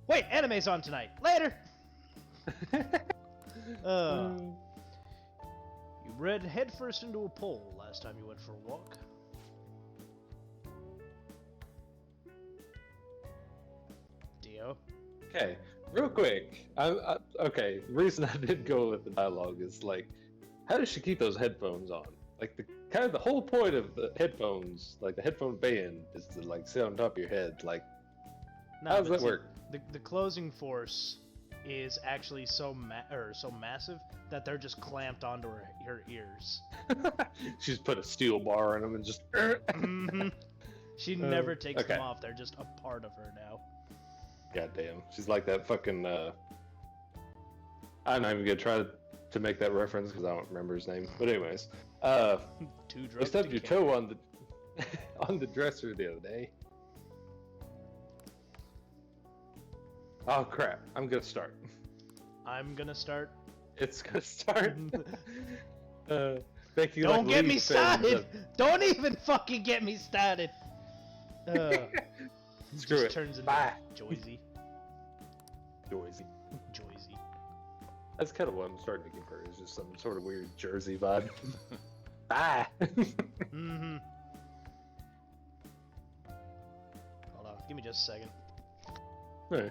Wait, anime's on tonight. Later. You ran headfirst into a pole last time you went for a walk. Dio. Okay, real quick. Okay, the reason I didn't go with the dialogue is like, how does she keep those headphones on? Like the whole point of the headphones, like the headphone band, is to like sit on top of your head. Like, No, how does but that see, work? The closing force is actually so massive that they're just clamped onto her ears. She's put a steel bar in them and just. Mhm. She never takes them okay. off. They're just a part of her now. Goddamn, she's like that fucking. I'm not even gonna try to make that reference because I don't remember his name. But anyways, Too you drunk stubbed to your care. toe on the on the dresser the other day. Oh crap! I'm gonna start. I'm gonna start. It's gonna start. Thank you. Don't like get me League fans started. Don't even fucking get me started. Screw just it. turns into Bye. Joyzy. Noisy. Joyzy. That's kind of what I'm starting to give her. Is just some sort of weird Jersey vibe. Bye. Mm-hmm. Hold on. Give me just a second. Hey.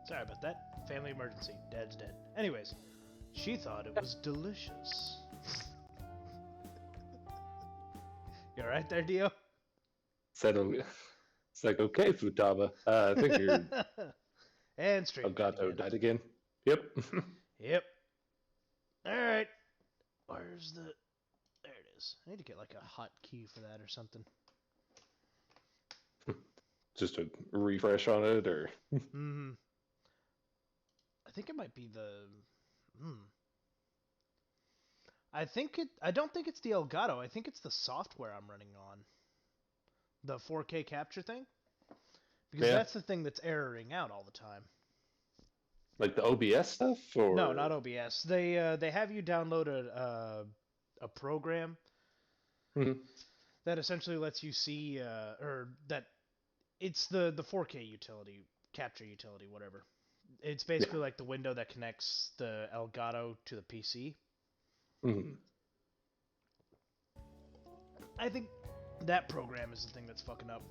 Sorry about that. Family emergency. Dad's dead. Anyways, she thought it was delicious. You alright there, Dio? It's like, okay, Futaba. I think your And straight. Elgato died again. Yep. Yep. Alright. Where's the... There it is. I need to get like a hotkey for that or something. Just a refresh on it, or Hmm. I think it might be the... I don't think it's the Elgato. I think it's the software I'm running on. The 4K capture thing. Because Yeah. that's the thing that's erroring out all the time. like the OBS stuff, or No, not OBS. They have you download a program Mhm. that essentially lets you see or that it's the 4K utility, capture utility, whatever. It's basically like the window that connects the Elgato to the PC. Mhm. I think that program is the thing that's fucking up.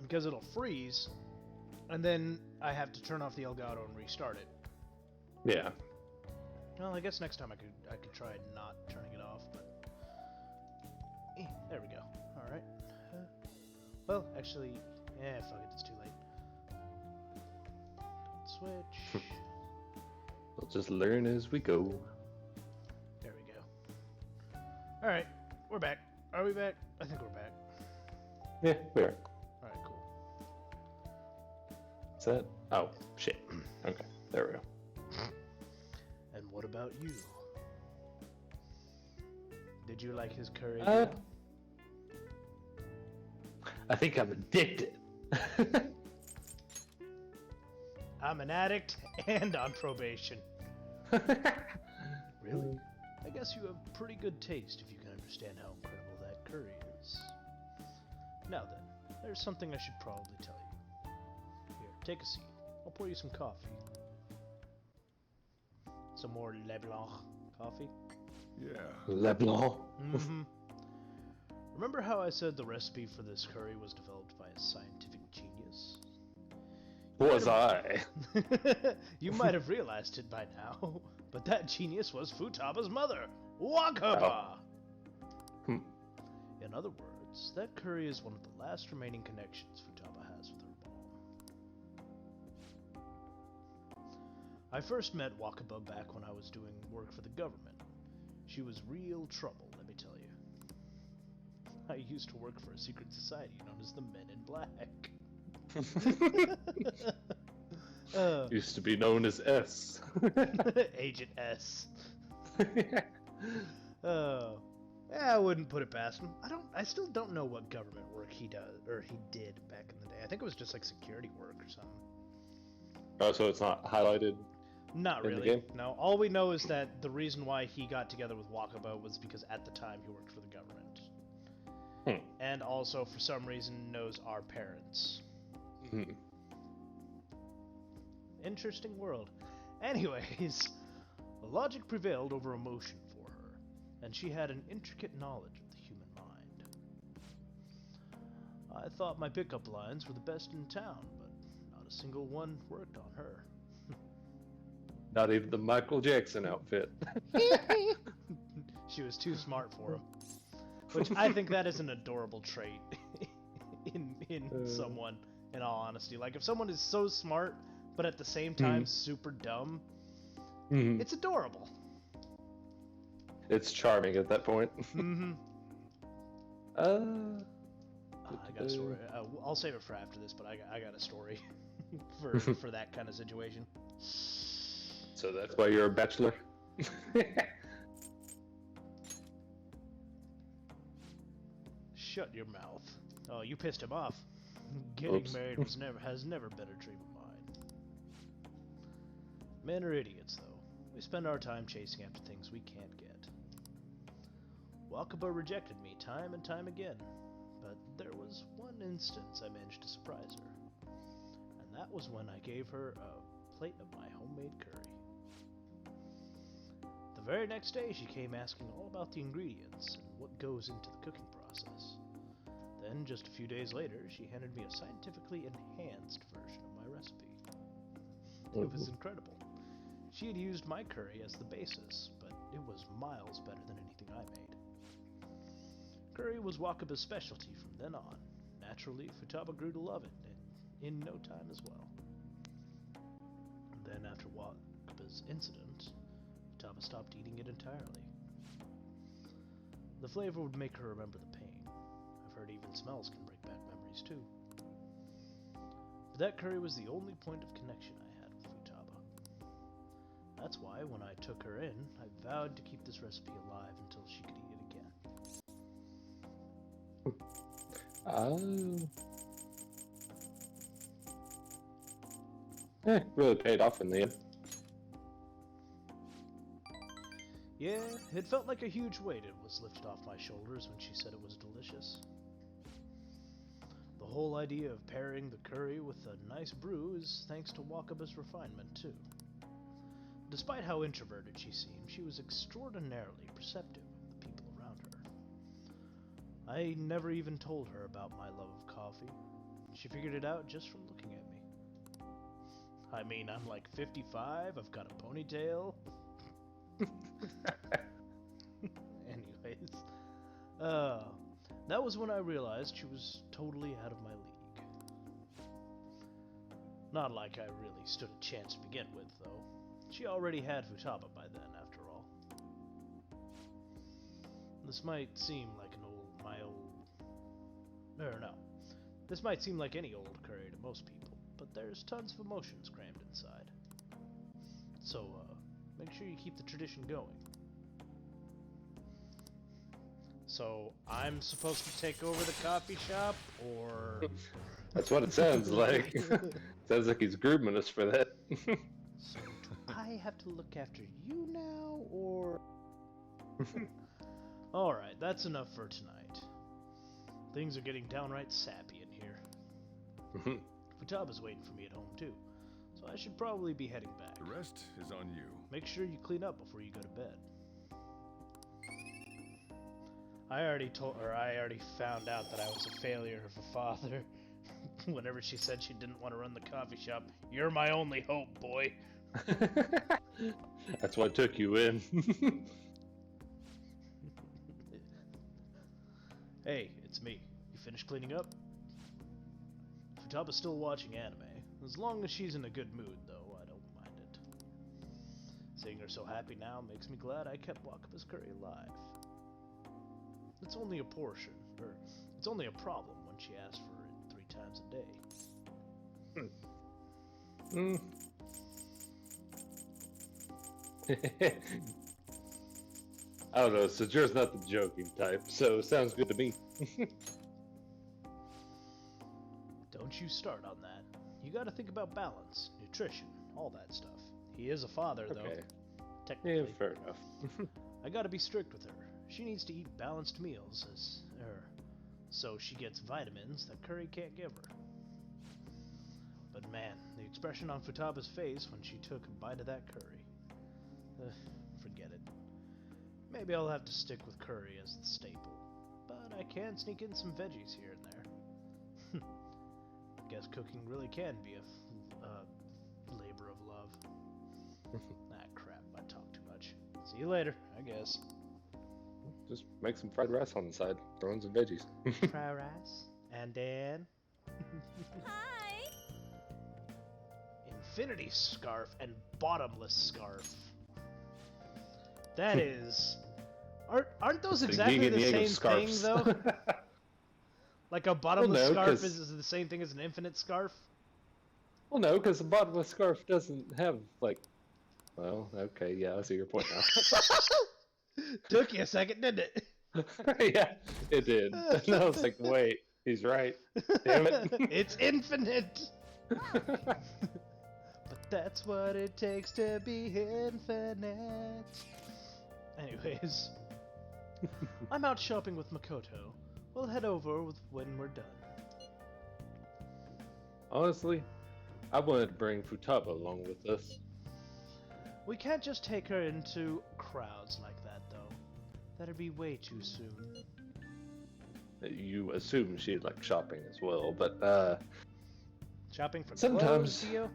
Because it'll freeze, and then I have to turn off the Elgato and restart it. Yeah. Well, I guess next time I could try not turning it off, but there we go. All right. Well, actually, fuck it, it's too late. Switch. We'll just learn as we go. There we go. All right, we're back. Are we back? I think we're back. Yeah, we are. All right, cool. Is that? Oh, shit. Okay, there we go. And what about you? Did you like his curry? Uh, Dio? I think I'm addicted. I'm an addict and on probation. Really? I guess you have pretty good taste if you can understand how incredible that curry is. Now then, there's something I should probably tell you. Here, take a seat. I'll pour you some coffee. Some more Le Blanc coffee. Yeah. LeBlanc. Mm-hmm. Remember how I said the recipe for this curry was developed by a scientific genius? Was I? You might have realized it by now, but that genius was Futaba's mother, Wakaba! Hmm. In other words, that curry is one of the last remaining connections Futaba has with her mom. I first met Wakaba back when I was doing work for the government. She was real trouble, let me tell you. I used to work for a secret society known as the Men in Black. Used to be known as S. Agent S. Oh, I wouldn't put it past him. I still don't know what government work he does or he did back in the day. I think it was just like security work or something. Oh, so it's not highlighted. Not In the really. game? No, all we know is that the reason why he got together with Wakaba was because at the time he worked for the government. And also for some reason knows our parents. Hmm. Interesting world. Anyways, logic prevailed over emotion for her, and she had an intricate knowledge of the human mind. I thought my pickup lines were the best in town, but not a single one worked on her. Not even the Michael Jackson outfit. She was too smart for him. Which I think that is an adorable trait in someone, in all honesty. Like, if someone is so smart, but at the same time super dumb, it's adorable. It's charming at that point. Mm-hmm. I got a story. I'll save it for after this, but I got a story for that kind of situation. So that's why you're a bachelor? Shut your mouth. Oh, you pissed him off. Getting Oops. married has never been a dream of mine. Men are idiots, though. We spend our time chasing after things we can't get. Wakaba rejected me time and time again, but there was one instance I managed to surprise her. And that was when I gave her a plate of my homemade curry. The very next day she came asking all about the ingredients and what goes into the cooking process. Then, just a few days later, she handed me a scientifically enhanced version of my recipe. It was incredible. She had used my curry as the basis, but it was miles better than anything I made. Curry was Wakaba's specialty from then on. Naturally, Futaba grew to love it, and in no time as well. Then, after Wakaba's incident, Futaba stopped eating it entirely. The flavor would make her remember the pain. I've heard even smells can bring back memories too. But that curry was the only point of connection I had with Futaba. That's why, when I took her in, I vowed to keep this recipe alive until she could eat it again. Really paid off in the end. Yeah, it felt like a huge weight was lifted off my shoulders when she said it was delicious. The whole idea of pairing the curry with a nice brew is thanks to Wakaba's refinement, too. Despite how introverted she seemed, she was extraordinarily perceptive of the people around her. I never even told her about my love of coffee. She figured it out just from looking at me. I mean, I'm like 55, I've got a ponytail. Anyways, that was when I realized she was totally out of my league. Not like I really stood a chance to begin with, though. She already had Futaba by then, after all. This might seem like This might seem like any old curry to most people, but there's tons of emotions crammed inside. So, make sure you keep the tradition going. So, I'm supposed to take over the coffee shop, or... That's what it sounds like. Sounds like he's grooming us for that. So, do I have to look after you now, or... Alright, that's enough for tonight. Things are getting downright sappy in here. Futaba's waiting for me at home, too, so I should probably be heading back. The rest is on you. Make sure you clean up before you go to bed. I already found out that I was a failure of a father. Whenever she said she didn't want to run the coffee shop, you're my only hope, boy. That's what took you in. Hey, it's me. You finished cleaning up? Futaba's still watching anime. As long as she's in a good mood, though, I don't mind it. Seeing her so happy now makes me glad I kept Wakaba's curry alive. It's only a portion, or it's only a problem when she asks for it 3 times a day. I don't know, Sajur's not the joking type, so sounds good to me. Don't you start on that. You gotta think about balance, nutrition, all that stuff. He is a father, though. Okay. Technically. Yeah, fair enough. I gotta be strict with her. She needs to eat balanced meals, so she gets vitamins that curry can't give her. But man, the expression on Futaba's face when she took a bite of that curry. Forget it. Maybe I'll have to stick with curry as the staple, but I can sneak in some veggies here and there. Guess cooking really can be a labor of love. Crap, I talk too much. See you later, I guess. Just make some fried rice on the side. Throw in some veggies. Fried rice? And Dan? Hi! Infinity scarf and bottomless scarf. That is... Aren't those The exactly yin and the yang of same thing, scarves. though? Like a bottomless no, scarf 'cause- is the same thing as an infinite scarf? Well, no, because the bottomless scarf doesn't have, like... Well, okay, yeah, I see your point now. Took you a second, didn't it? Yeah, it did. And I was like, wait, he's right. Damn it. It's infinite! But that's what it takes to be infinite. Anyways, I'm out shopping with Makoto. We'll head over when we're done. Honestly, I wanted to bring Futaba along with us. We can't just take her into crowds like that, though. That'd be way too soon. You assume she'd like shopping as well, but Shopping for Sometimes. clothes, Dio?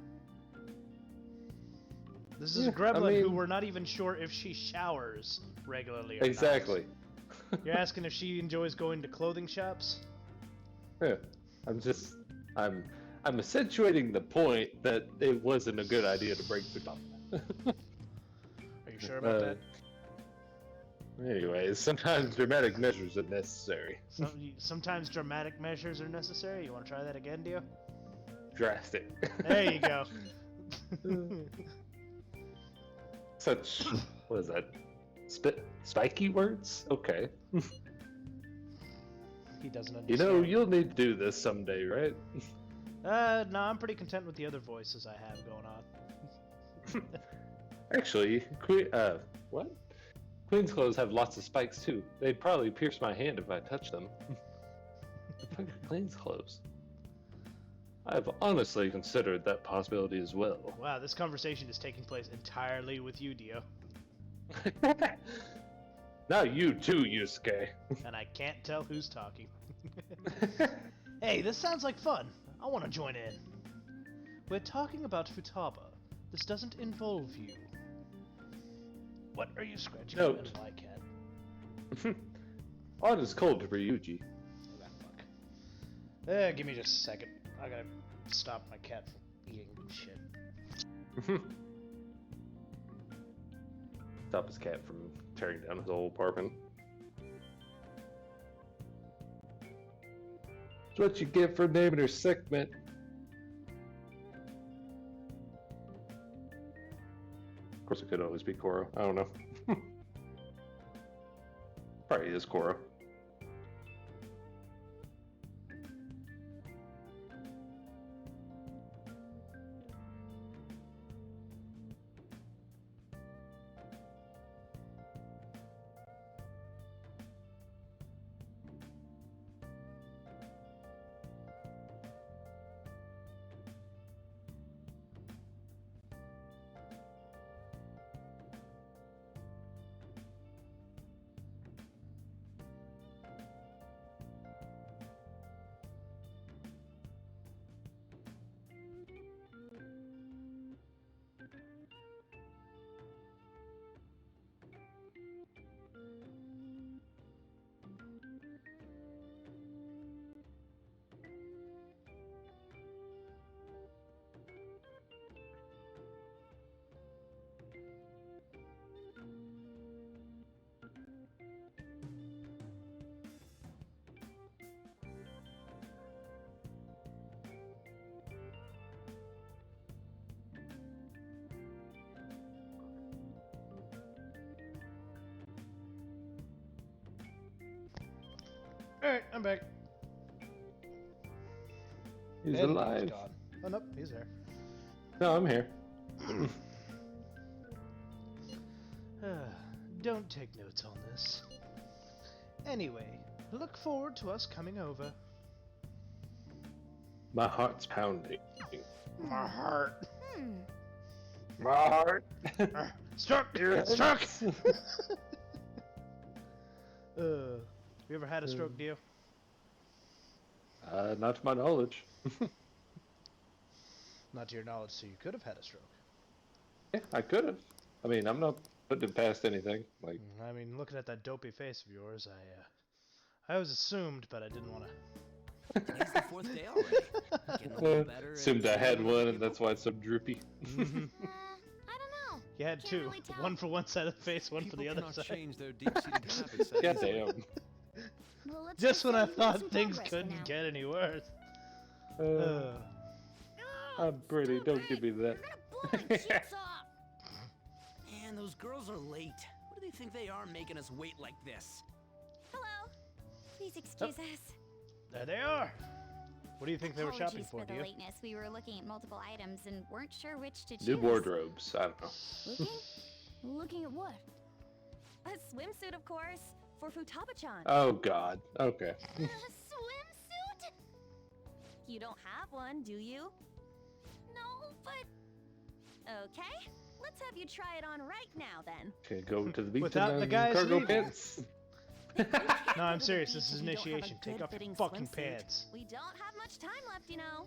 This is a Yeah, gremlin who mean- we're not even sure if she showers regularly or Exactly. not. You're asking if she enjoys going to clothing shops? Yeah. I'm accentuating the point that it wasn't a good idea to break the top. Are you sure about that? Anyways, sometimes dramatic measures are necessary. Sometimes dramatic measures are necessary. You want to try that again, Dio? Drastic. There you go. Such, what is that? Spiky words? Okay. He doesn't understand. You know, you'll need to do this someday, right? No, I'm pretty content with the other voices I have going on. Actually, what? Queen's clothes have lots of spikes too. They'd probably pierce my hand if I touched them. Queen's clothes. I've honestly considered that possibility as well. Wow, this conversation is taking place entirely with you, Dio. Now you too, Yusuke. And I can't tell who's talking. Hey, this sounds like fun. I want to join in. We're talking about Futaba. This doesn't involve you. What are you scratching Note. at my cat? On is cold for Yuji. Oh, fuck. Give me just a second. I gotta stop my cat from eating shit. Stop his cat from tearing down his whole apartment. That's what you get for naming her segment. Of course, it could always be Koro. I don't know. Probably is Koro. Alright, I'm back. He's And alive. gone. Oh, nope, he's there. No, I'm here. Don't take notes on this. Anyway, look forward to us coming over. My heart's pounding. My heart. My heart. Struck! Struck! You ever had a stroke, Dio? Not to my knowledge. Not to your knowledge, so you could have had a stroke. Yeah, I could have. I mean, I'm not putting it past anything. Like, I mean, looking at that dopey face of yours, I was assumed, but I didn't want to. Today's the 4th day already. Getting a little better. assumed I had one, and that's why it's so droopy. I don't know. You had Can't two. really tell. One for one side of the face, one for the other cannot side. change their deep-seated habits. that God easily. damn. Well, let's Just when I say we've made some thought things progress for couldn't now. get any worse. I'm pretty. Don't give me that. Man, those girls are late. What do they think they are making us wait like this? Hello. Please excuse Oh. us. There they are. What do you think they were shopping Apologies for, for the Dio? lateness. We were looking at multiple items and weren't sure which to choose. New wardrobes. I don't know. Looking? Looking at what? A swimsuit, of course, for Futaba-chan. Oh God. Okay. A swimsuit? You don't have one, do you? No, but... Okay, let's have you try it on right now, then. Okay, go to the beach Without and the then guys cargo leaving. pants. No, I'm Go to the serious. beach This is if you don't have a initiation. Take off your good-fitting fucking swimsuit. pants. We don't have much time left, you know.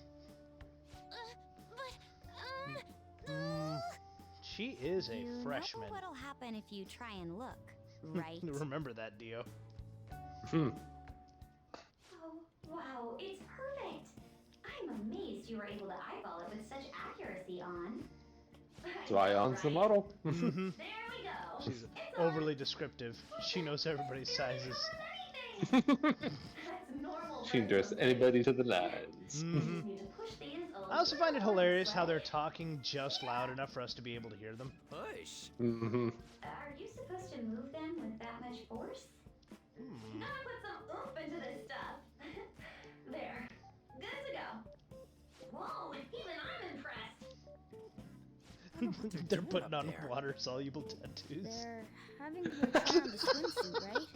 She is a You freshman. know what'll happen if you try and look, right? Remember that, Dio. Hmm. Oh, wow, it's perfect. I'm amazed you were able to eyeball it with such accuracy, On. That's why On's the model. Mm-hmm. There we go. She's It's On. overly descriptive. She knows everybody's sizes. That's normal. She can for dress some anybody to the nines. Mhm. Just need to push these a I also find it little hilarious this how they're way. talking just loud enough for us to be able to hear them. Push. Mm-hmm. Are you supposed to move them with that much force? Gotta put some oomph into this stuff. There. Good to go. Whoa, even I'm impressed. They're doing putting up on there? water-soluble tattoos. They're having to wear down the swimsuit, right?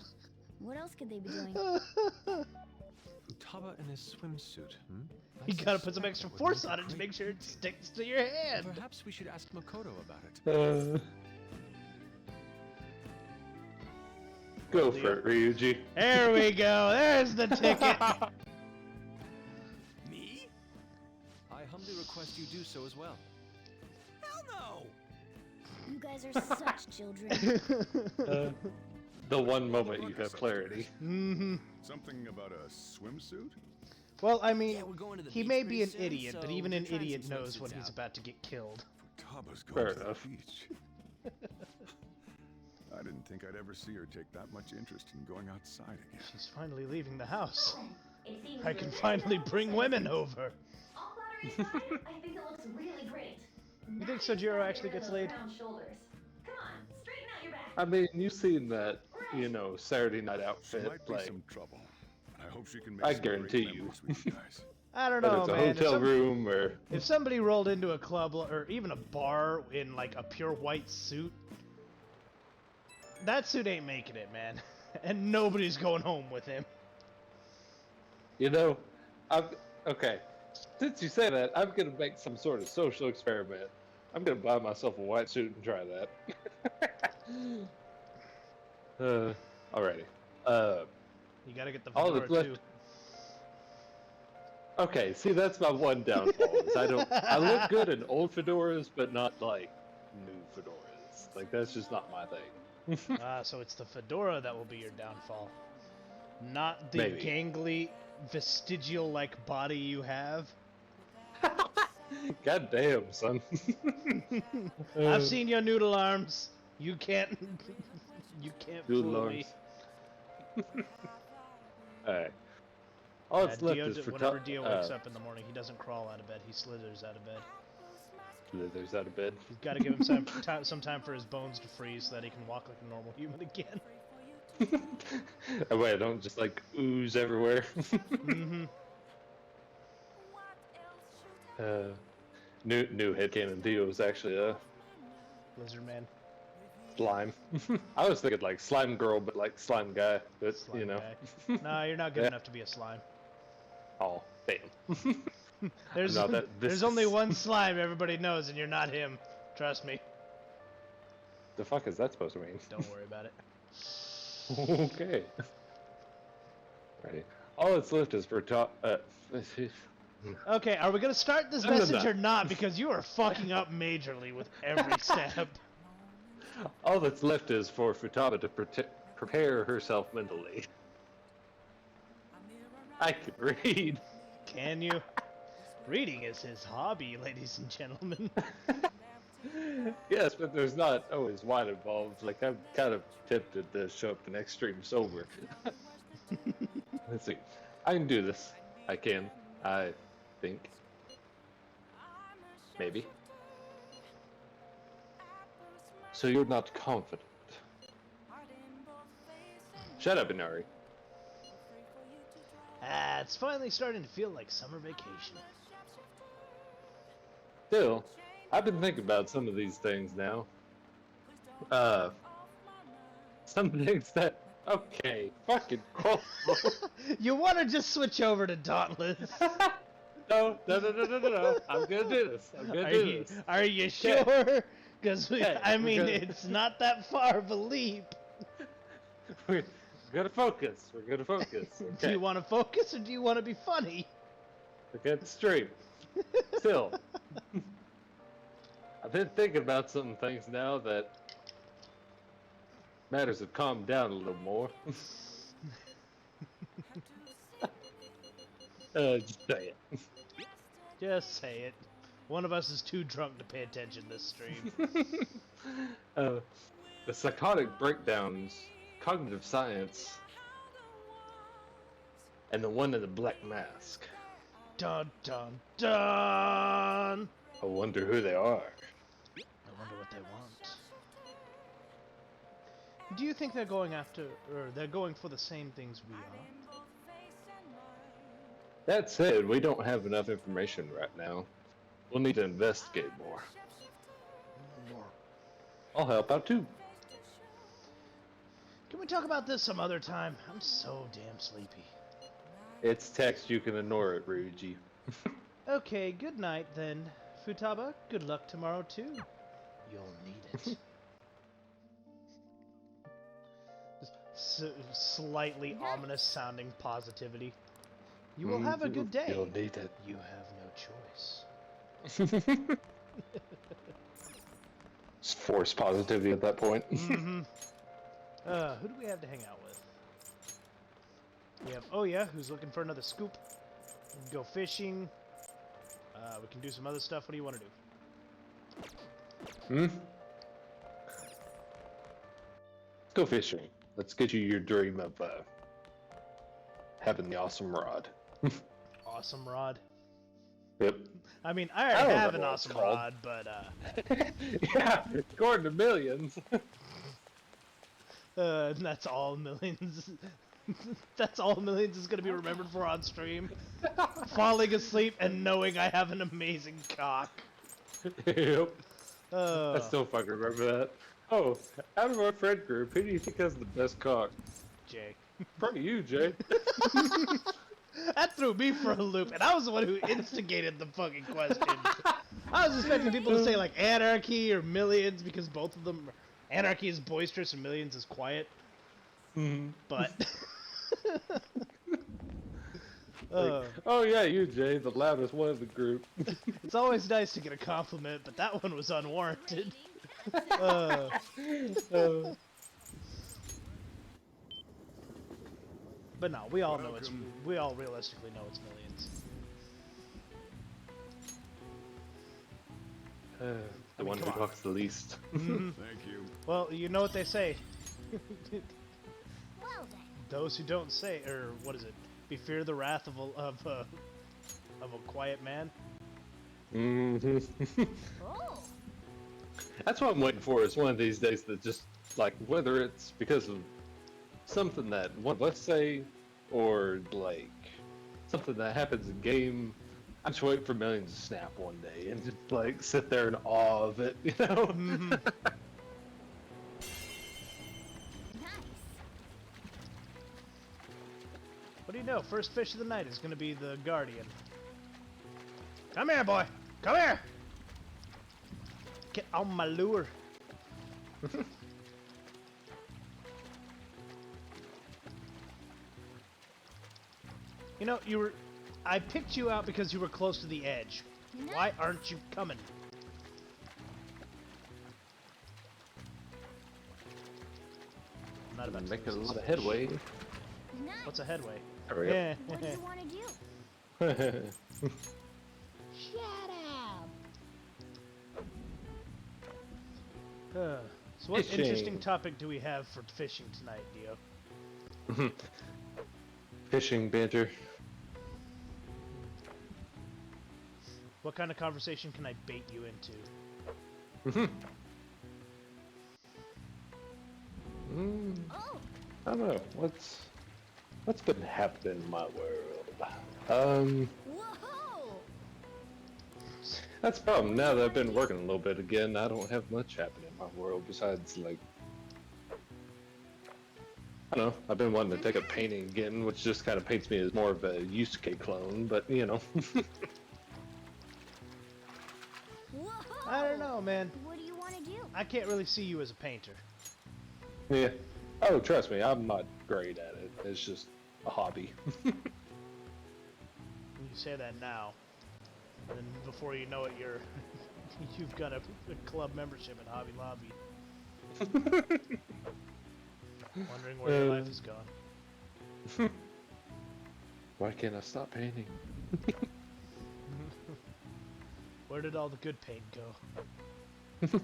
What else could they be doing? Futaba in his swimsuit, hmm? You I gotta put some suspect extra it would force make a on it to great make sure it piece. sticks to your hand. Perhaps we should ask Makoto about it. Go for it, Ryuji. There we go. There's the ticket. Me? I humbly request you do so as well. Hell no! You guys are such children. The one moment you have clarity. hmm Something about a swimsuit? Well, I mean, Yeah, we're going to the he beach may be an pretty soon, idiot, but so even we're an trying idiot some knows when swimsuits he's out. about to get killed. Futaba's Fair going to enough. the beach. I didn't think I'd ever see her take that much interest in going outside again. She's finally leaving the house. It seems I you're can very finally well bring presented. women over. All flattery aside, I think it looks really great. You think Now Sojiro gotta actually get rid gets of laid? those round shoulders. Come on, straighten out your back. I mean, you've seen that, Saturday night She outfit. might be Like, some trouble. And I hope she can make I some great guarantee you. memories with you guys. I don't whether know, it's a man. If hotel some- room or If somebody rolled into a club or even a bar in like a pure white suit, that suit ain't making it, man. And nobody's going home with him. okay. Since you say that, I'm gonna make some sort of social experiment. I'm gonna buy myself a white suit and try that. Alrighty. You gotta get the All fedora that's left. too. Okay, see, that's my one downfall. Is I look good in old fedoras, but not like new fedoras. Like that's just not my thing. So it's the fedora that will be your downfall, not the Maybe. gangly, vestigial-like body you have. God damn, son. I've seen your noodle arms. You can't. You can't Noodle fool me. arms. Alright. All that's left Dio, is for whenever Dio wakes up in the morning, he doesn't crawl out of bed. He slithers out of bed. Slithers out of bed. You've got to give him some time for his bones to freeze so that he can walk like a normal human again. That way I don't just like ooze everywhere. Mm-hmm. New headcanon Dio is actually a Lizard man. slime. I was thinking like slime girl, but like slime guy. But Slime guy. Nah, you're not good Yeah. enough to be a slime. Oh damn. There's Not that there's only viscous. one slime everybody knows, and you're not him. Trust me. The fuck is that supposed to mean? Don't worry about it. Okay. Right. All that's left is for top. Okay, are we gonna start this No, no, message no. or not? Because you are fucking up majorly with every step. All that's left is for Futaba to prepare herself mentally. I can read. Can you? Reading is his hobby, ladies and gentlemen. Yes, but there's not always wine involved. Like, I'm kind of tempted to show up the next stream sober. Let's see. I can do this. I can. I think. Maybe. So you're not confident. Shut up, Inari. It's finally starting to feel like summer vacation. Still, I've been thinking about some of these things now. Some things that... Okay, fucking cool. You want to just switch over to Dauntless? No. I'm gonna do this. I'm gonna do this. Are you sure? Because Okay, I we're mean, gonna- it's not that far of a leap. We're gonna focus. We're gonna focus. Do Okay. you want to focus or do you want to be funny? We're getting straight. Still. I've been thinking about some things now that matters have calmed down a little more. Just say it. Just say it. One of us is too drunk to pay attention this stream. The psychotic breakdowns, cognitive science, and the one in the black mask. Dun dun dun! I wonder who they are. I wonder what they want. Do you think they're going after, or they're going for the same things we are? That said, we don't have enough information right now. We'll need to investigate more. I'll help out too. Can we talk about this some other time? I'm so damn sleepy. It's text, you can ignore it, Ryuji. Okay, good night then. Futaba, good luck tomorrow too. You'll need it. Just slightly ominous sounding positivity. You will have a good day. You'll need it. You have no choice. It's forced positivity at that point. Mm-hmm. Who do we have to hang out with? We have Oya, who's looking for another scoop. We can go fishing. We can do some other stuff. What do you want to do? Let's go fishing. Let's get you your dream of having the awesome rod. Awesome rod. Yep. I mean, I I already don't have know an what it's awesome called. rod, but Yeah, according to millions. that's all millions. That's all millions is gonna be remembered for on stream. Falling asleep and knowing I have an amazing cock. Yep. I Uh, still fucking remember that. Oh, out of our friend group, who do you think has the best cock? Jay. Probably you, Jay. That threw me for a loop, and I was the one who instigated the fucking question. I was expecting people to say like Anarchy or Millions because both of them, Anarchy is boisterous and Millions is quiet. But Oh yeah, you, Jay, the loudest one of the group. it's always nice to get a compliment, but that one was unwarranted. But no, we all know we all realistically know it's Millions. The one who come on. talks the least. Thank you. Well, you know what they say. Well then. Those who don't say, or what is it? Be fear the wrath of a quiet man. Oh. That's what I'm waiting for. Is one of these days that just like whether it's because of something that one of us say, or like something that happens in game. I'm just waiting for Millions to snap one day and just like sit there in awe of it, you know? Nice. What do you know? First fish of the night is gonna be the Guardian. Come here, boy. Come here. Get on my lure. You know, I picked you out because you were close to the edge. Why aren't you coming? I'm not about to Making a lose lot this of fish. headway. Nice. What's a headway? Hurry Yeah. What do you want to do? Shut up. So what Fishing. interesting topic do we have for fishing tonight, Dio? Fishing banter. What kind of conversation can I bait you into? Oh. I don't know. What's been happening in my world? Whoa. That's the problem. Now that I've been working a little bit again, I don't have much happening in my world besides like I don't know. I've been wanting to take up painting again, which just kind of paints me as more of a Yusuke clone, but you know. Whoa. I don't know, man. What do you want to do? I can't really see you as a painter. Yeah. Oh, trust me, I'm not great at it. It's just a hobby. You say that now, and then before you know it, you're You've got a club membership at Hobby Lobby. Wondering where your life is gone. Why can't I stop painting? Where did all the good paint go?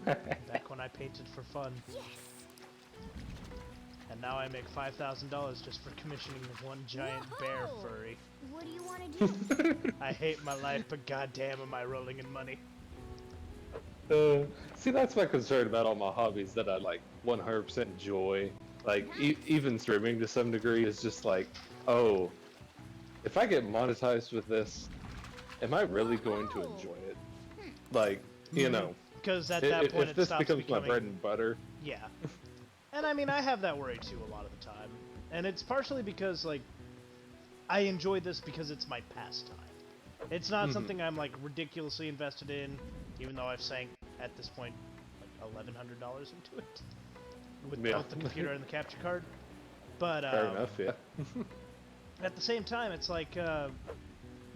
Back when I painted for fun. Yes. And now I make $5,000 just for commissioning one giant bear Whoa! furry. What do you want to do? I hate my life, but goddamn am I rolling in money. See, that's my concern about all my hobbies that I like 100% enjoy. Like, even streaming to some degree is just like, oh, if I get monetized with this, am I really going to enjoy it? Like, you know, Because at that point if it this stops becomes becoming... my bread and butter. Yeah. And I mean, I have that worry too a lot of the time. And it's partially because, like, I enjoy this because it's my pastime. It's not something I'm, like, ridiculously invested in, even though I've sank, at this point, like, $1,100 into it. With Yeah. both the computer and the capture card. But, Fair enough, yeah. at the same time, it's like,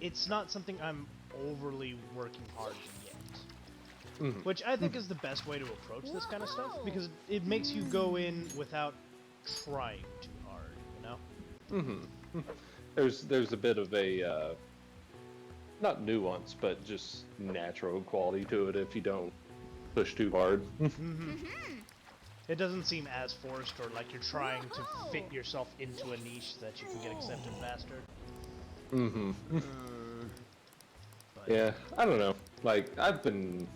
it's not something I'm overly working hard to get. Which I think is the best way to approach this kind of stuff, because it makes you go in without trying too hard, you know? There's a bit of a, not nuance, but just natural quality to it if you don't push too hard. It doesn't seem as forced or like you're trying to fit yourself into a niche so that you can get accepted faster. But Yeah, I don't know. Like, I've been...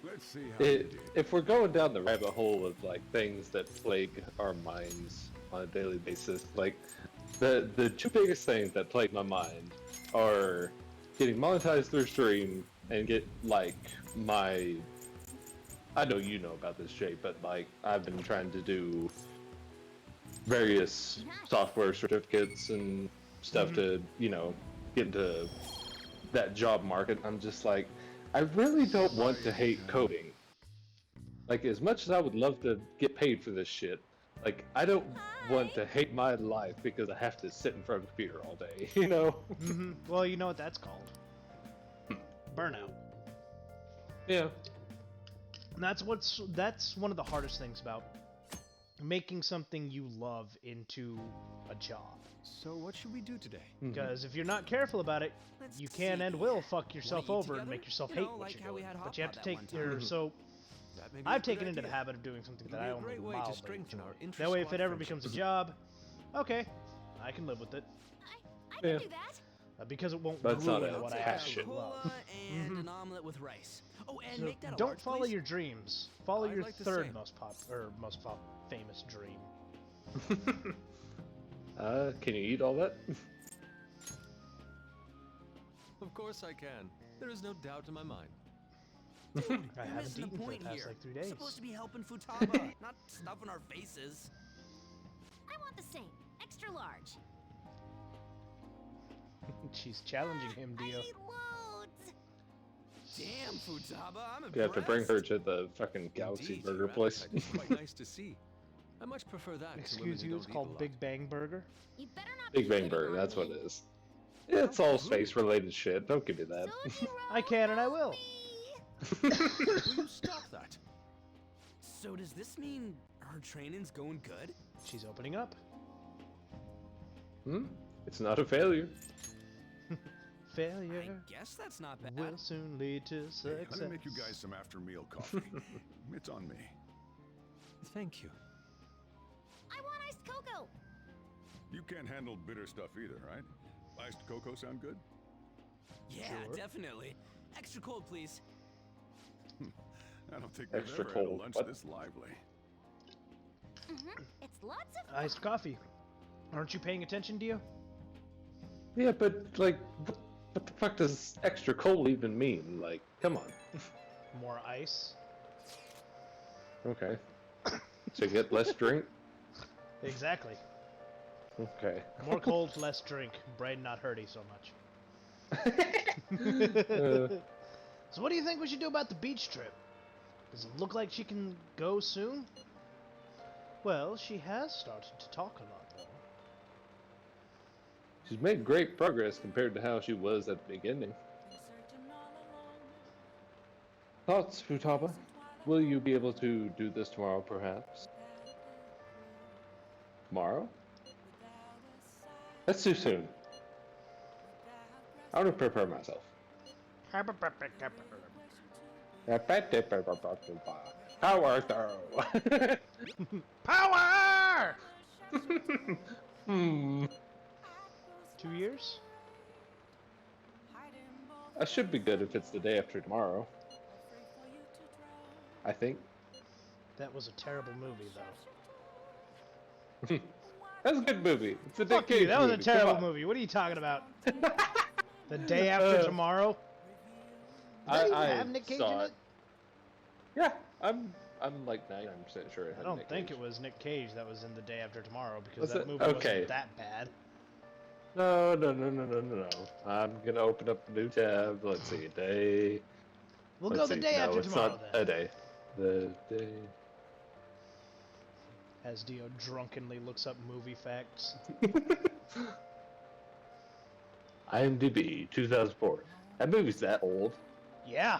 Let's see how you did. If we're going down the rabbit hole of, like, things that plague our minds on a daily basis, like, the two biggest things that plague my mind are getting monetized through stream and get, like, my... I know you know about this, Jay, but, like, I've been trying to do various software certificates and stuff to, you know, get into that job market. I'm just like, I really don't want to hate coding. Like, as much as I would love to get paid for this shit, like, I don't want to hate my life because I have to sit in front of a computer all day, you know? Well, you know what that's called? Burnout. Yeah. And that's one of the hardest things about making something you love into a job. So what should we do today? Because if you're not careful about it, Let's you can see. and will fuck yourself Wanna eat over and together? make yourself You hate know, what like you're how we doing. had But hot you have pot to that take one time. your so That may be I've a good taken into the idea. habit of doing something that It'll I be a only great way to mildly strengthen enjoy. our intra That way, if squad it ever becomes a friendship. job, okay, I can live with it. I can Yeah. do that. Because it won't That's not ruin a what I passion. actually love. Cola and an omelet with rice. Oh, and So make that a don't large, follow please. your dreams. Follow I'd your like the third same. most famous dream. Can you eat all that? Of course I can. There is no doubt in my mind. I You're haven't missing eaten the for point the past here. like 3 We're days. supposed to be helping Futaba, not stuffing our faces. I want the same. Extra large. She's challenging him, I Dio. need loads. Damn, Futaba, I'm impressed. You have to bring her to the fucking Galaxy Indeed, Burger your place. appetite is quite nice to see. I much prefer that to women Excuse who you, it's don't eat called a lot. Big Bang Burger. You better not Big be Bang hitting Burger, on that's what me. it is. It's all space-related shit. Don't give me that. Don't you I can and I will. me. Will you stop that? So does this mean our training's going good? She's opening up. It's not a failure. Failure I guess that's not bad. will soon lead to Hey, success. let me make you guys some after-meal coffee. It's on me. Thank you. I want iced cocoa. You can't handle bitter stuff either, right? Iced cocoa sound good? Yeah, Sure. definitely. Extra cold, please. I don't think we've Extra ever had a cold, lunch what? this lively. It's lots of Iced coffee. Aren't you paying attention, Dio? Yeah, but, like, what the fuck does extra cold even mean? Like, come on. More ice. Okay. So you get less drink? Exactly. Okay. More cold, less drink. Brain not hurty so much. So what do you think we should do about the beach trip? Does it look like she can go soon? Well, she has started to talk a lot, though. She's made great progress compared to how she was at the beginning. Thoughts, Futaba? Will you be able to do this tomorrow, perhaps? Tomorrow? That's too soon. I want to prepare myself. Power throw. Power! Hmm. 2 years? I should be good if it's the day after tomorrow. I think. That was a terrible movie, though. That's a good movie. It's a Fuck Nick you, Cage that was a movie. Come terrible on. movie. What are you talking about? The day after tomorrow? Did that even have Nick Cage in saw it? Yeah, I'm like 99% sure it I had don't Nick think Cage. it was Nick Cage that was in The Day After Tomorrow because Was that it? movie Okay. wasn't that bad. No. I'm gonna open up a new tab. Let's see, a day. We'll Let's go The see. Day No, After it's Tomorrow not then. a day. The day. As Dio drunkenly looks up movie facts. IMDb 2004. That movie's that old. Yeah,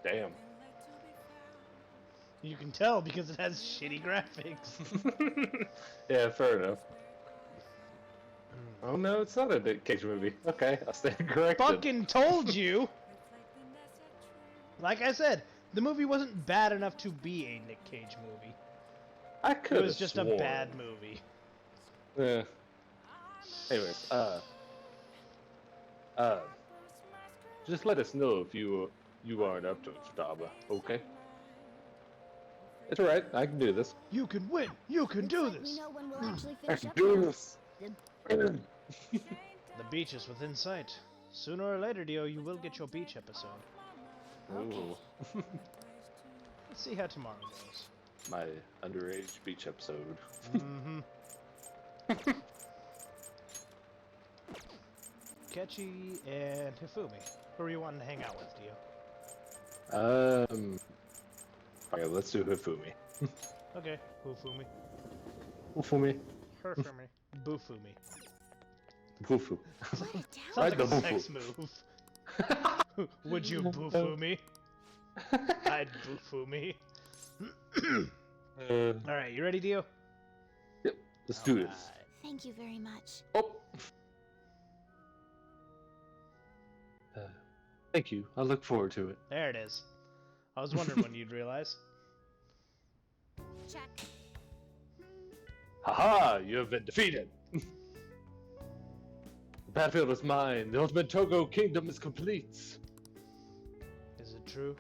Damn. you can tell because it has shitty graphics. Yeah, fair enough. Oh no, it's not a Nick Cage movie. Okay, I'll stand corrected. Fucking told you! Like I said, the movie wasn't bad enough to be a Nick Cage movie. I It could. was just a bad movie. Yeah. Anyways, just let us know if you aren't up to it, Futaba. Okay. It's alright. I can do this. You can win! You can do Looks like this! we know when we'll actually I finish can up do now. this. The beach is within sight. Sooner or later, Dio, you will get your beach episode. Ooh. Let's see how tomorrow goes. My underage beach episode. Mm-hmm. Kechi and Hifumi. Who are you wanting to hang out with, Dio? Okay, let's do Hifumi. Okay, Hifumi. Hifumi. Herfumi. Bufumi. Fufu. Sounds Ride like the a bufu. sex move. Would you Bufumi? I'd Bufumi. Alright, you ready, Dio? Let's do this. Alright. Thank you very much. Oh. Thank you. I look forward to it. There it is. I was wondering when you'd realize. Check. Haha! You have been defeated. The battlefield is mine. The ultimate Togo kingdom is complete. Is it true?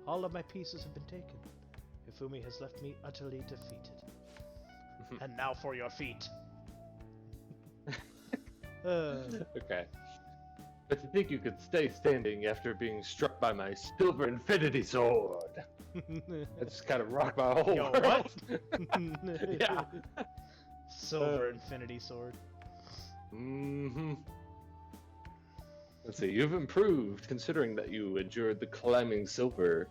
All of my pieces have been taken. Hifumi has left me utterly defeated. And now for your feet. Okay. But to think you could stay standing after being struck by my silver infinity sword. That just kind of rocked my whole Yo, world. what? Yeah. Silver Infinity Sword. Mm-hmm. Let's see, you've improved considering that you endured the climbing silver.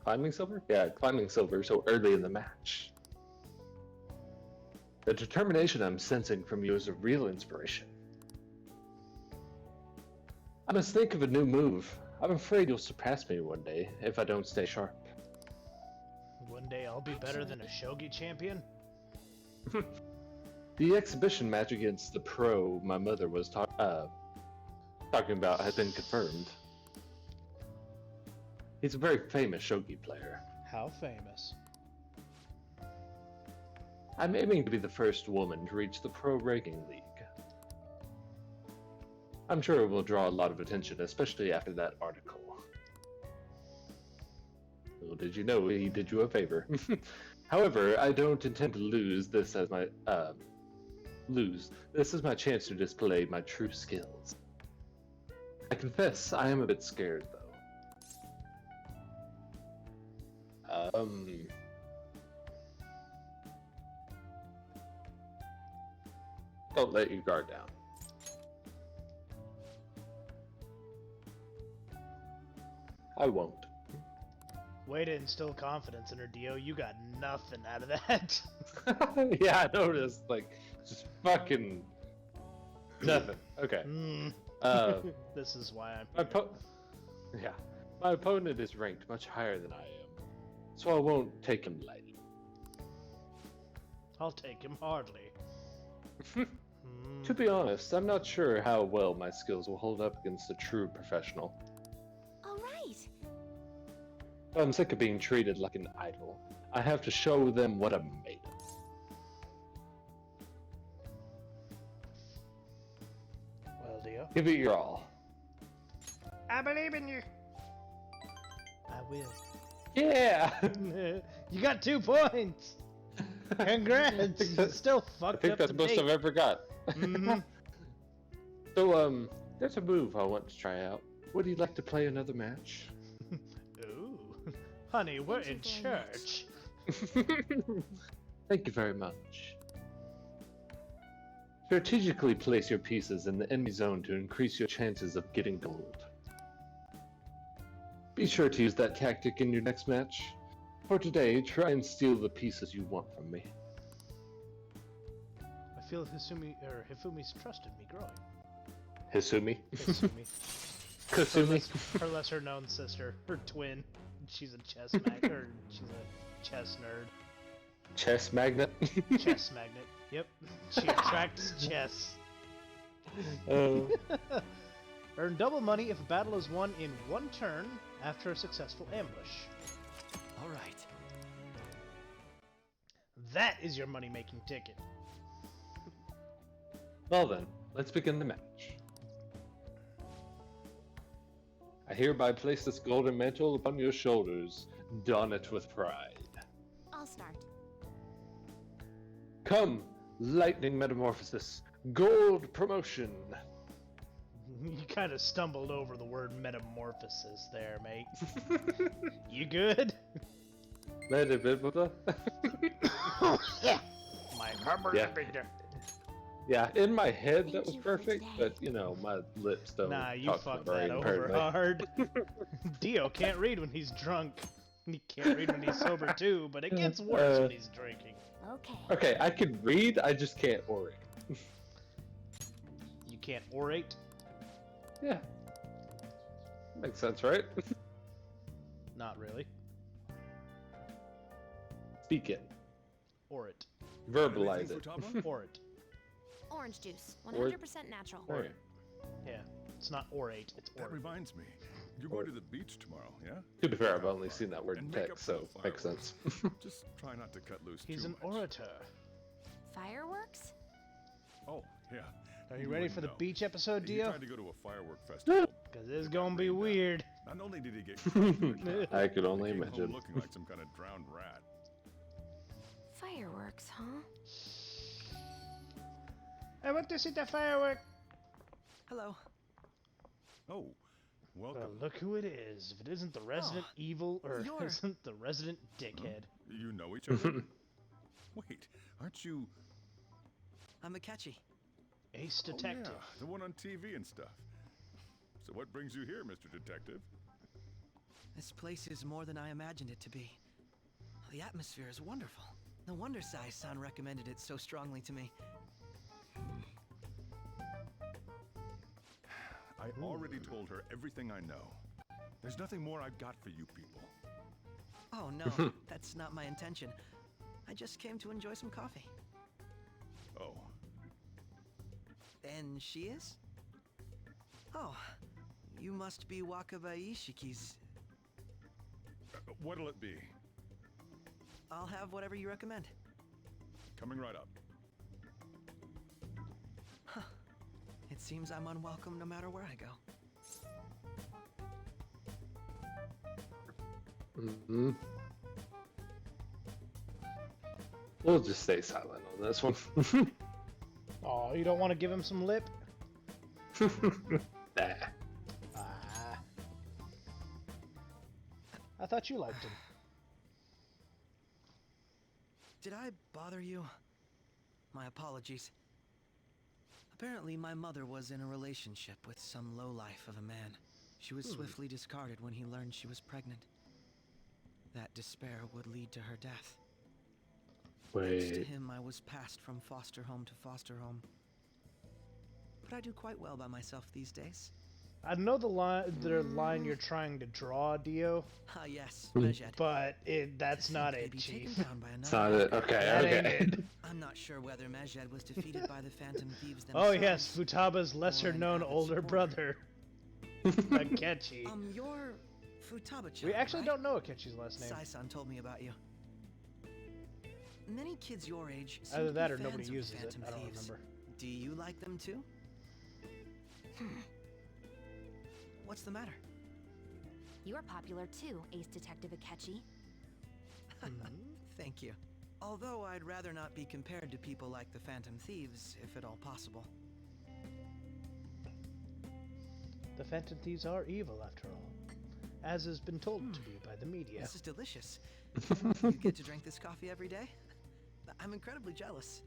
Climbing silver? Yeah, climbing silver so early in the match. The determination I'm sensing from you is a real inspiration. I must think of a new move. I'm afraid you'll surpass me one day if I don't stay sharp. One day I'll be better than a shogi champion. The exhibition match against the pro my mother was talking about has been confirmed. He's a very famous shogi player. How famous? I'm aiming to be the first woman to reach the pro ranking league. I'm sure it will draw a lot of attention, especially after that article. Well, did you know he did you a favor? However, I don't intend to lose this as my This is my chance to display my true skills. I confess I am a bit scared though. Don't let your guard down. I won't. Way to instill confidence in her, Dio. You got nothing out of that. Yeah, I noticed. Like, just fucking nothing. Okay. Mm. Uh, This is why I'm my here. yeah, My opponent is ranked much higher than I am, so I won't take him lightly. I'll take him hardly. To be honest, I'm not sure how well my skills will hold up against a true professional. All right. I'm sick of being treated like an idol. I have to show them what I'm made of. Well, Dio. Give it your all. I believe in you. I will. Yeah! You got 2 points. Congrats. You still I fucked think up that's the most bait. I've ever got. Mhm. So, there's a move I want to try out. Would you like to play another match? Ooh. Honey, we're Thank in you very much. church. Thank you very much. Strategically place your pieces in the enemy zone to increase your chances of getting gold. Be sure to use that tactic in your next match. For today, try and steal the pieces you want from me. I feel Hifumi's trust in me growing. Hisumi? Hisumi. Kasumi? Her lesser known sister. Her twin. She's a chess or she's a chess nerd. Chess magnet? Chess magnet. Yep. She attracts chess. Oh. Earn double money if a battle is won in 1 turn after a successful ambush. All right. That is your money-making ticket. Well then, let's begin the match. I hereby place this golden mantle upon your shoulders. Don it with pride. I'll start. Come, lightning metamorphosis, gold promotion. You kind of stumbled over the word metamorphosis there, mate. You good? My hammer. Yeah. Yeah, in my head that Thank was you for perfect, today. but you know, my lips don't. Nah, you talk fucked my brain, that over apparently. hard. Dio can't read when he's drunk. He can't read when he's sober too, but it gets worse when he's drinking. Okay. Okay, I can read, I just can't orate. You can't orate? Yeah. Makes sense, right? Not really. Speak it. Orate. Verbalize it. Orate. Orange juice, Or- 100% natural. Alright. Yeah. It's not orate, it's That orate. reminds me. You're going to the beach tomorrow, yeah? To be fair, I've only seen that word in And make up text, for so the makes sense. Just try not to cut loose He's too an much. orator. Fireworks? Oh, yeah. Are you ready for the wouldn't know. beach episode, He Dio? tried to go to a firework festival. Because it's gonna be weird. Not only did he get crushed in the crowd, I could only he came home imagine. looking like some kind of drowned rat. Fireworks, huh? I want to see the firework. Hello. Oh, welcome. Well, look who it is. If it isn't the resident evil, or you're- isn't the resident dickhead. You know each other? Wait, aren't you... I'm Akechi. Ace Oh, Detective. yeah, the one on TV and stuff. So what brings you here, Mr. Detective? This place is more than I imagined it to be. The atmosphere is wonderful. No wonder Sai-san recommended it so strongly to me. I already told her everything I know. There's nothing more I've got for you people. Oh no, that's not my intention. I just came to enjoy some coffee. Oh, And she is? Oh, you must be Wakaba Ishiki's. what'll it be? I'll have whatever you recommend. Coming right up. It seems I'm unwelcome no matter where I go. hmm We'll just stay silent on this one. Oh, you don't want to give him some lip? Nah. Ah. I thought you liked him. Did I bother you? My apologies. Apparently, my mother was in a relationship with some lowlife of a man. She was swiftly discarded when he learned she was pregnant. That despair would lead to her death. Thanks to Wait. him, I was passed from foster home to foster home. But I do quite well by myself these days. I know the line you're trying to draw, Dio, Ah, yes, Medjed. but that's not May it, be Chief. taken down by It's another. not it. Okay, That ain't okay. it. I'm not sure whether Medjed was defeated by the Phantom Thieves Oh themselves. yes, Futaba's lesser-known avid older supporter. brother, Akechi. You're Futaba-chan, We actually right? don't know Akechi's last name. Sai-san told me about you. Many kids your age seem Either to be that or fans nobody of the uses it. Phantom I don't Thieves. remember. Do you like them too? What's the matter? You're popular too, Ace Detective Akechi. Thank you. Although I'd rather not be compared to people like the Phantom Thieves, if at all possible. The Phantom Thieves are evil, after all, as has been told to be by the media. This is delicious. You get to drink this coffee every day? I'm incredibly jealous.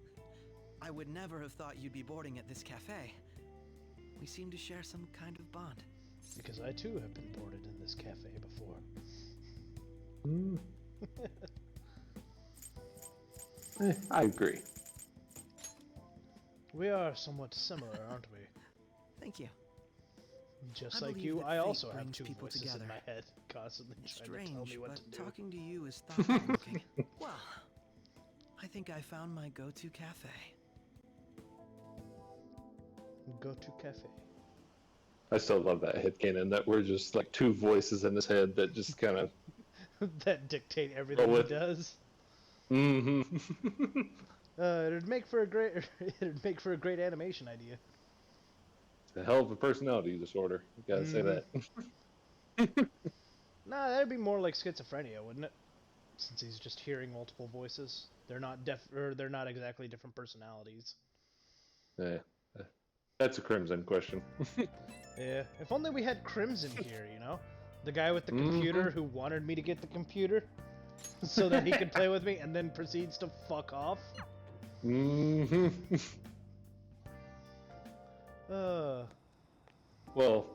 I would never have thought you'd be boarding at this cafe. We seem to share some kind of bond. Because I too have been boarded in this cafe before. I agree. We are somewhat similar, aren't we? Thank you. Just I like believe you, that I fate also have brings two people voices together. in my head, constantly It's trying to tell strange, me what but to do. talking to you is thought-provoking. Well, I think I found my go-to cafe. Go to cafe. I still love that headcanon that we're just like two voices in his head that just kind of. That dictate everything Roll he it. does. Mm-hmm. It'd make for a great, it'd make for a great animation idea. A hell of a personality disorder. You gotta say that. Nah, that'd be more like schizophrenia, wouldn't it? Since he's just hearing multiple voices, they're not they're not exactly different personalities. Yeah, that's a Crimson question. Yeah, if only we had Crimson here, you know? The guy with the computer who wanted me to get the computer so that he could play with me and then proceeds to fuck off. Mm-hmm. Well,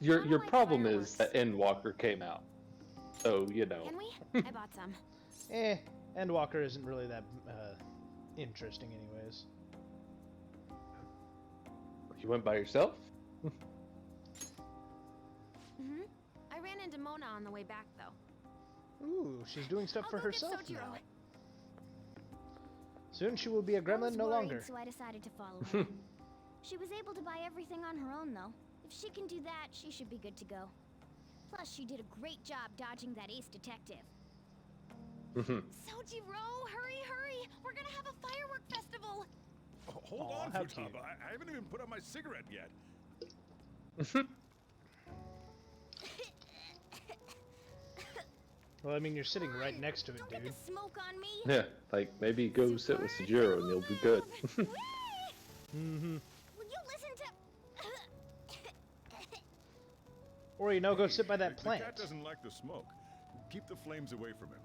your problem is that Endwalker came out, so you know. Can we? I bought some. Endwalker isn't really that interesting anyways. You went by yourself? I ran into Mona on the way back, though. Ooh, she's doing stuff I'll for go get herself Sojiro. now. Soon she will be a I gremlin was no worried, longer. so I decided to follow her. She was able to buy everything on her own, though. If she can do that, she should be good to go. Plus, she did a great job dodging that ace detective. Sojiro, hurry, hurry! We're gonna have a firework festival! Hold Aw, on, how Futaba. cute. I haven't even put out my cigarette yet. Well, I mean, you're sitting right next to it, Don't get dude. the smoke on me! Yeah, like maybe go sit with Sojiro and you'll be good. Mm-hmm. Will you listen to... Or, you know, go sit by that The plant. cat doesn't like the smoke. Keep the flames away from him.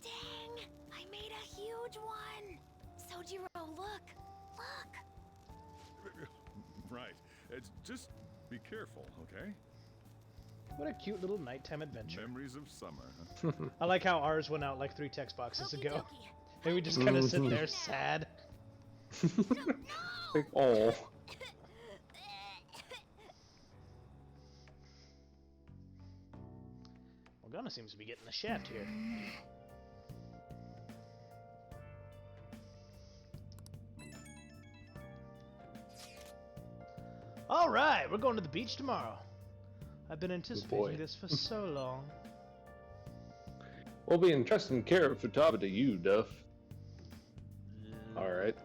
Dang! I made a huge one! Sojiro, look! Look! Right. It's just be careful, okay? What a cute little nighttime adventure. Memories of summer, huh? I like how ours went out like 3 text boxes Okie ago. dokie. And we just kind of sit there sad. Like, oh. Morgana seems to be getting the shaft here. Alright, we're going to the beach tomorrow. I've been anticipating this for so long. We'll be entrusting care of Futaba to you, Duff. Alright.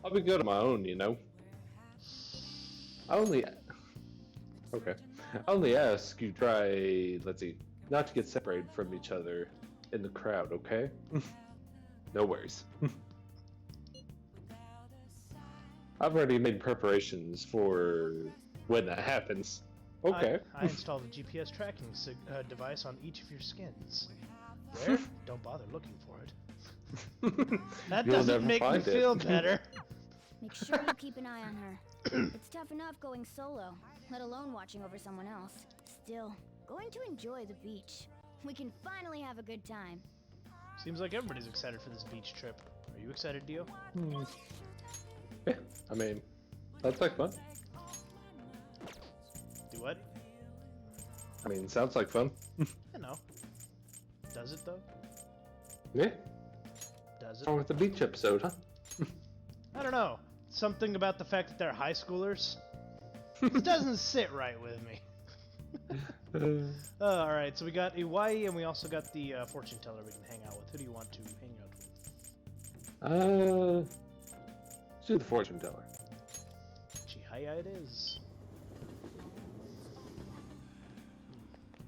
I'll be good on my own, you know. I only... Okay. I only ask you try, let's see, not to get separated from each other in the crowd, okay? No worries. I've already made preparations for when that happens. Okay. I installed a GPS tracking device on each of your skins. Where? Don't bother looking for it. That You'll doesn't never make me find it. feel better. Make sure you keep an eye on her. It's tough enough going solo, let alone watching over someone else. Still, going to enjoy the beach. We can finally have a good time. Seems like everybody's excited for this beach trip. Are you excited, Dio? Yeah, I mean, Sounds like fun. Do what? I mean, sounds like fun. I know. Does it though? Yeah. Does What's it? wrong with the beach episode, huh? I don't know. Something about the fact that they're high schoolers. It doesn't sit right with me. Alright, so we got Iwai and we also got the fortune teller we can hang out with. Who do you want to hang out with? Let's do the fortune teller. Chihaya it is.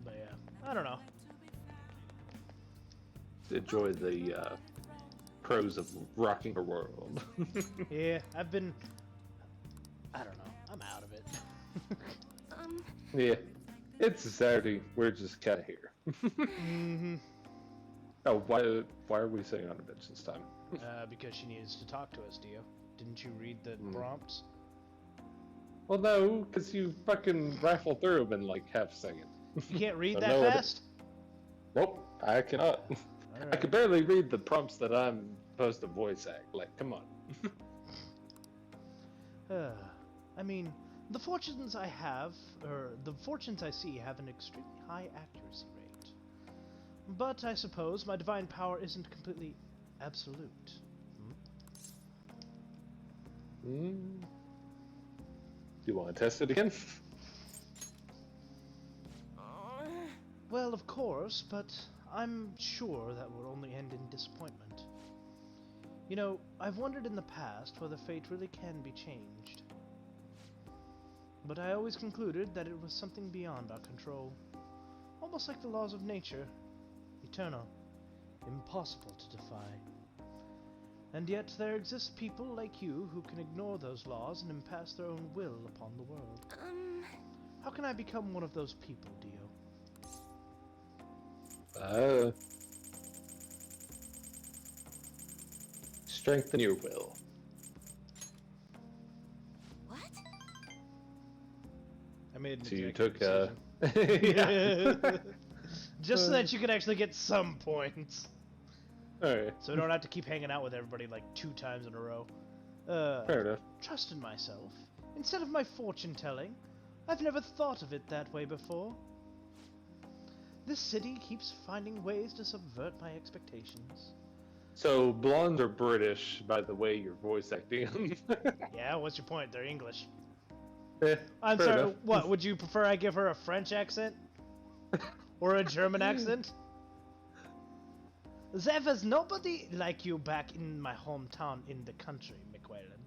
But yeah, I don't know. Enjoy the pros of rocking a world. Yeah, I don't know. I'm out of it. Yeah. It's a Saturday. We're just kind of here. Mm-hmm. Oh, why are we saying on a bench this time? Because she needs to talk to us, Dio. Didn't you read the prompts? Well, no, because you fucking rifle through them in like half a second. You can't read So that no, it- fast? Nope, I cannot. I could barely read the prompts that I'm supposed to voice act. Like, come on. I mean, the fortunes I see have an extremely high accuracy rate. But I suppose my divine power isn't completely absolute. Do you want to test it again? Well, of course, but I'm sure that will only end in disappointment. You know, I've wondered in the past whether fate really can be changed. But I always concluded that it was something beyond our control. Almost like the laws of nature. Eternal. Impossible to defy. And yet there exist people like you who can ignore those laws and impasse their own will upon the world. How can I become one of those people, Dio? Strengthen your will. What? I made an So you executive took decision. yeah. Just so that you could actually get some points. Alright, So we don't have to keep hanging out with everybody like 2 times in a row. fair enough. Trust in myself. Instead of my fortune telling, I've never thought of it that way before. This city keeps finding ways to subvert my expectations. So blondes are British by the way you're voice acting. Yeah, what's your point? They're English. Eh, I'm fair sorry, enough. what? Would you prefer I give her a French accent? Or a German accent? There was nobody like you back in my hometown in the country, McWhalen.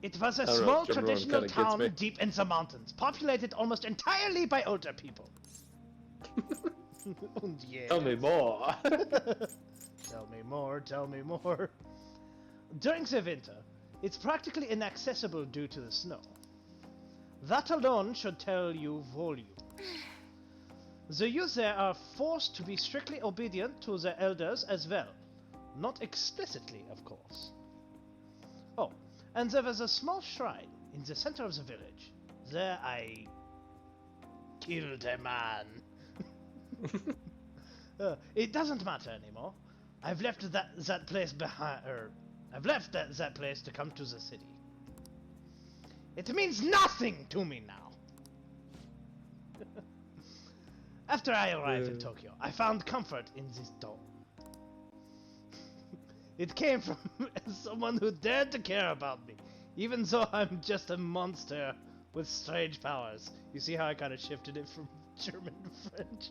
It was a I don't know, small German one traditional kinda gets me. town deep in the mountains, populated almost entirely by older people. Und yeah. Tell me more. Tell me more, tell me more. During the winter, it's practically inaccessible due to the snow. That alone should tell you volume. The youth there are forced to be strictly obedient to their elders as well. Not explicitly, of course. Oh, and there was a small shrine in the center of the village. There I killed a man. It doesn't matter anymore. I've left that place behind. I've left that place to come to the city. It means nothing to me now. After I arrived in Tokyo, I found comfort in this dome. It came from someone who dared to care about me, even though I'm just a monster with strange powers. You see how I kind of shifted it from German to French?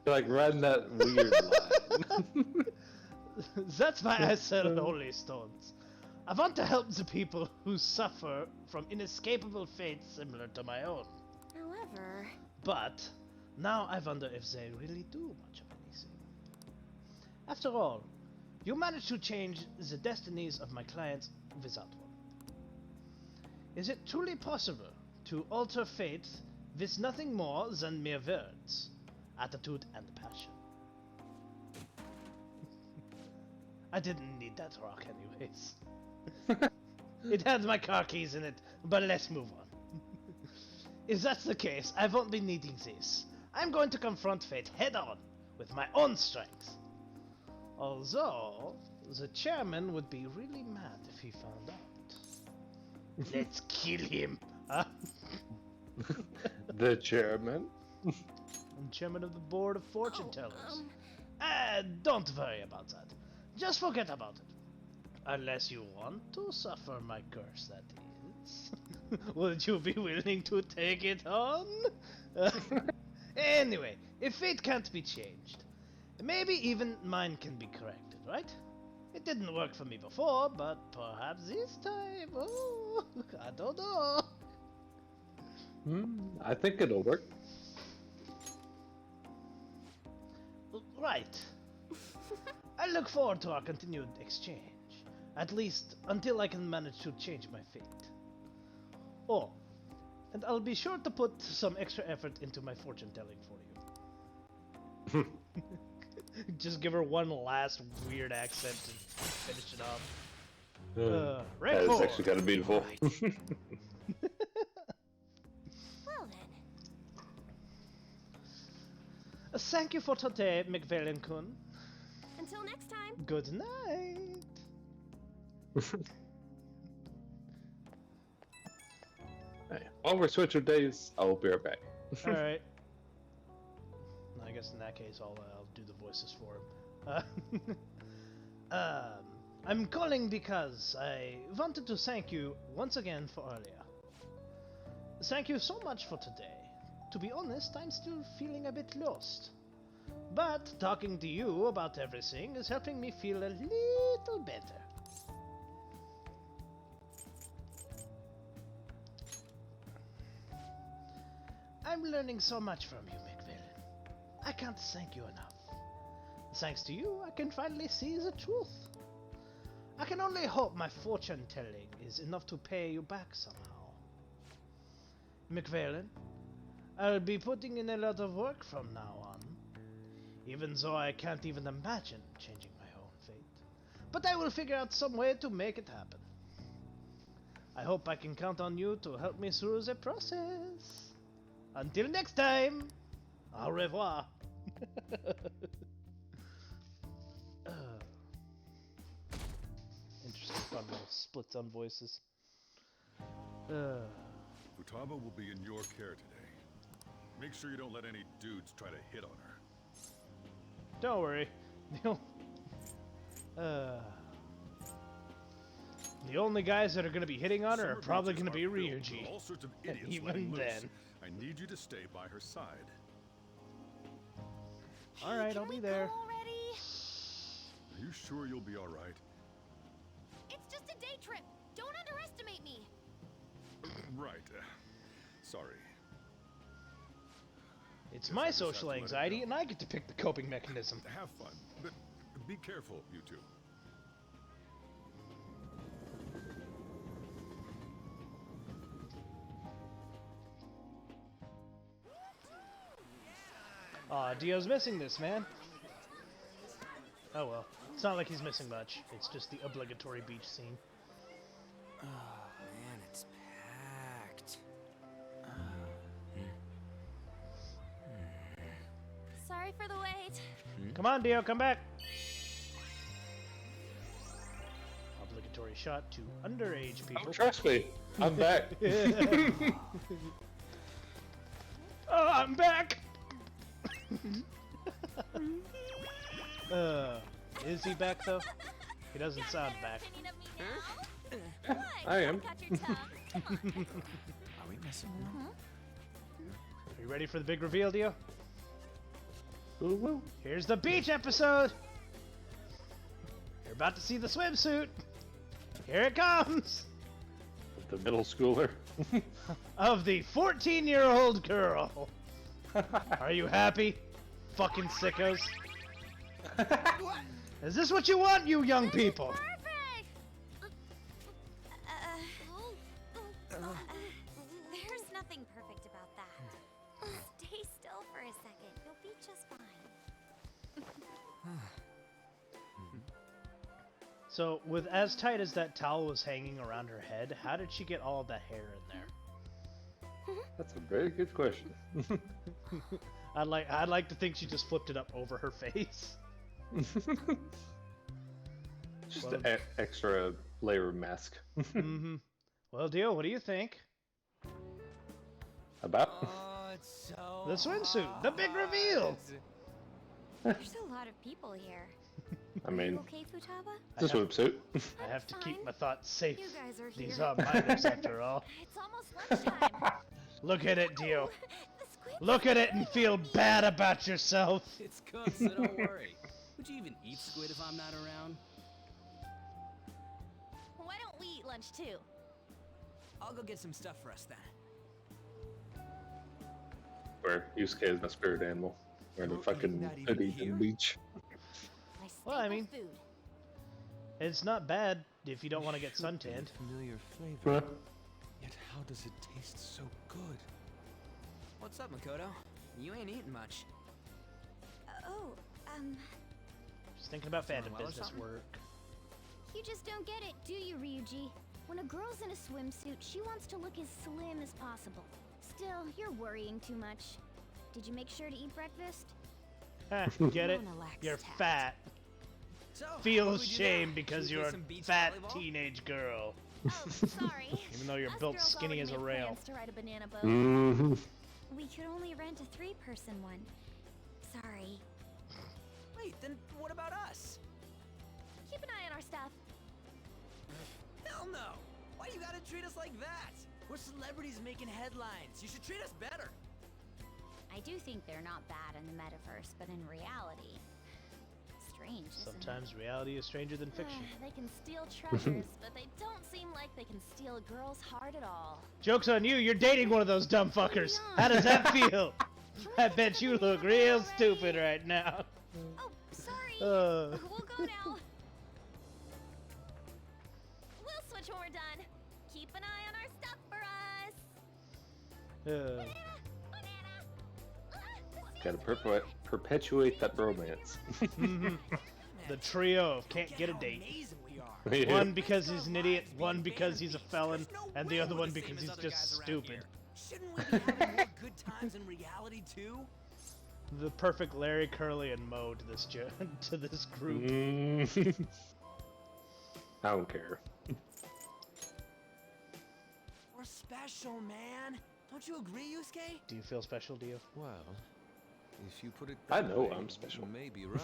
You're like riding that weird line. That's why I sell holy stones. I want to help the people who suffer from inescapable fates similar to my own. However, But now I wonder if they really do much of anything. After all, you managed to change the destinies of my clients without one. Is it truly possible to alter fate with nothing more than mere words, attitude, and passion? I didn't need that rock anyways. It had my car keys in it, but let's move on. If that's the case, I won't be needing this. I'm going to confront fate head on, with my own strength. Although, the chairman would be really mad if he found out. Let's kill him. Huh? The chairman. I'm chairman of the board of fortune tellers. Don't worry about that. Just forget about it. Unless you want to suffer my curse, that is. Would you be willing to take it on? Anyway, if fate can't be changed, maybe even mine can be corrected, right? It didn't work for me before, but perhaps this time, oh, I don't know. I think it'll work. Right. I look forward to our continued exchange, at least until I can manage to change my fate. Oh, and I'll be sure to put some extra effort into my fortune telling for you. Just give her one last weird accent to finish it off. That is Record. actually kind of beautiful. Well then. Thank you for today, McVellen-kun. Until next time. Good night. Hey, while we're switching days, I'll be right back. All right. I guess in that case, I'll do the voices for him. I'm calling because I wanted to thank you once again for earlier. Thank you so much for today. To be honest, I'm still feeling a bit lost. But talking to you about everything is helping me feel a little better. I'm learning so much from you, McVillen. I can't thank you enough. Thanks to you, I can finally see the truth. I can only hope my fortune telling is enough to pay you back somehow. McVillen, I'll be putting in a lot of work from now on, even though I can't even imagine changing my own fate. But I will figure out some way to make it happen. I hope I can count on you to help me through the process. Until next time, au revoir. Interesting fun little splits on voices. Futaba will be in your care today. Make sure you don't let any dudes try to hit on her. Don't worry. The only guys that are going to be hitting on her are Summer probably beaches going to be are filled Ryuji. with all sorts of And idiots even letting loose. then. I need you to stay by her side. Alright, Can I'll be we there. go already? Are you sure you'll be all right? It's just a day trip. Don't underestimate me. Right. Sorry. It's Guess my I just have social to let it anxiety, go. and I get to pick the coping mechanism. Have fun, but be careful, you two. Aw, Dio's missing this, man. Oh well. It's not like he's missing much. It's just the obligatory beach scene. Oh man, it's packed. Sorry for the wait. Come on, Dio, come back! Obligatory shot to underage Oh, people. trust me, I'm back. Oh, I'm back! Is he back though? He doesn't sound back. Opinion of me now? What? I am. Got your tongue? Come on. Are we messing around? Are you ready for the big reveal, Dio? Woo woo. Here's the beach episode! You're about to see the swimsuit! Here it comes! The middle schooler. Of the 14-year-old girl! Are you happy? Fucking sickos. Is this what you want, you young people? Perfect! There's nothing perfect about that. Stay still for a second. You'll be just fine. So, with as tight as that towel was hanging around her head, how did she get all of that hair in there? That's a very good question. I'd like to think she just flipped it up over her face. Just Well- an extra layer of mask. Mm-hmm. Well, Dio, what do you think? About? Oh, it's so The swimsuit, the big reveal. There's a lot of people here. I mean, You okay, Futaba? it's a swimsuit. I have to keep Fine. my thoughts safe. You guys are here. These are minors after all. It's almost lunchtime. Look at it, Dio. The squid. Look at it and feel bad about yourself. It's good, so don't worry. Would you even eat squid if I'm not around? Why don't we eat lunch too? I'll go get some stuff for us then. Where Yusuke is my spirit animal. Wearing a We're fucking eating that even hoodie here? and beach. My Well, I staple mean- food. It's not bad if you don't want to get Should be a suntanned. familiar Huh? flavor. Yet how does it taste so good? What's up, Makoto? You ain't eating much. Oh, Just thinking about Feeling fandom well or business something? work. you just don't get it, do you, Ryuji? When a girl's in a swimsuit, she wants to look as slim as possible. Still, you're worrying too much. Did you make sure to eat breakfast? Huh, get it? Mona lacks You're tact. fat. So, Feel what do we do shame now? because Should we you're play a some beach fat volleyball? teenage girl. Oh, sorry. Even though you're Us built girls skinny already as a made rail. plans to ride a banana boat. Mm-hmm. We could only rent a 3-person one. Sorry. Wait, then what about us? Keep an eye on our stuff. Hell no! Why you gotta treat us like that? We're celebrities making headlines. You should treat us better. I do think they're not bad in the metaverse, but in reality, strange, isn't Sometimes reality is stranger than fiction. They can steal treasures, but they don't seem like they can steal a girl's heart at all. Joke's on you, you're dating one of those dumb fuckers. How does that feel? I bet you look real stupid right now. Oh, sorry. Uh, We'll go now. We'll switch when we're done. Keep an eye on our stuff for us. uh, Banana! Gotta perpetuate that romance. the trio of can't get a how date. amazing we are. Yeah. One because he's an idiot, one because he's a felon, There's no and the way other we're one same because as he's other just guys around stupid. here. Shouldn't we be having more good times in reality too? The perfect Larry, Curly, and Moe to this to this group. Mm. I don't care. We're special, man. Don't you agree, Yusuke? Do you feel special, Dio? Well, if you put it I that know way, I'm special. You may be right.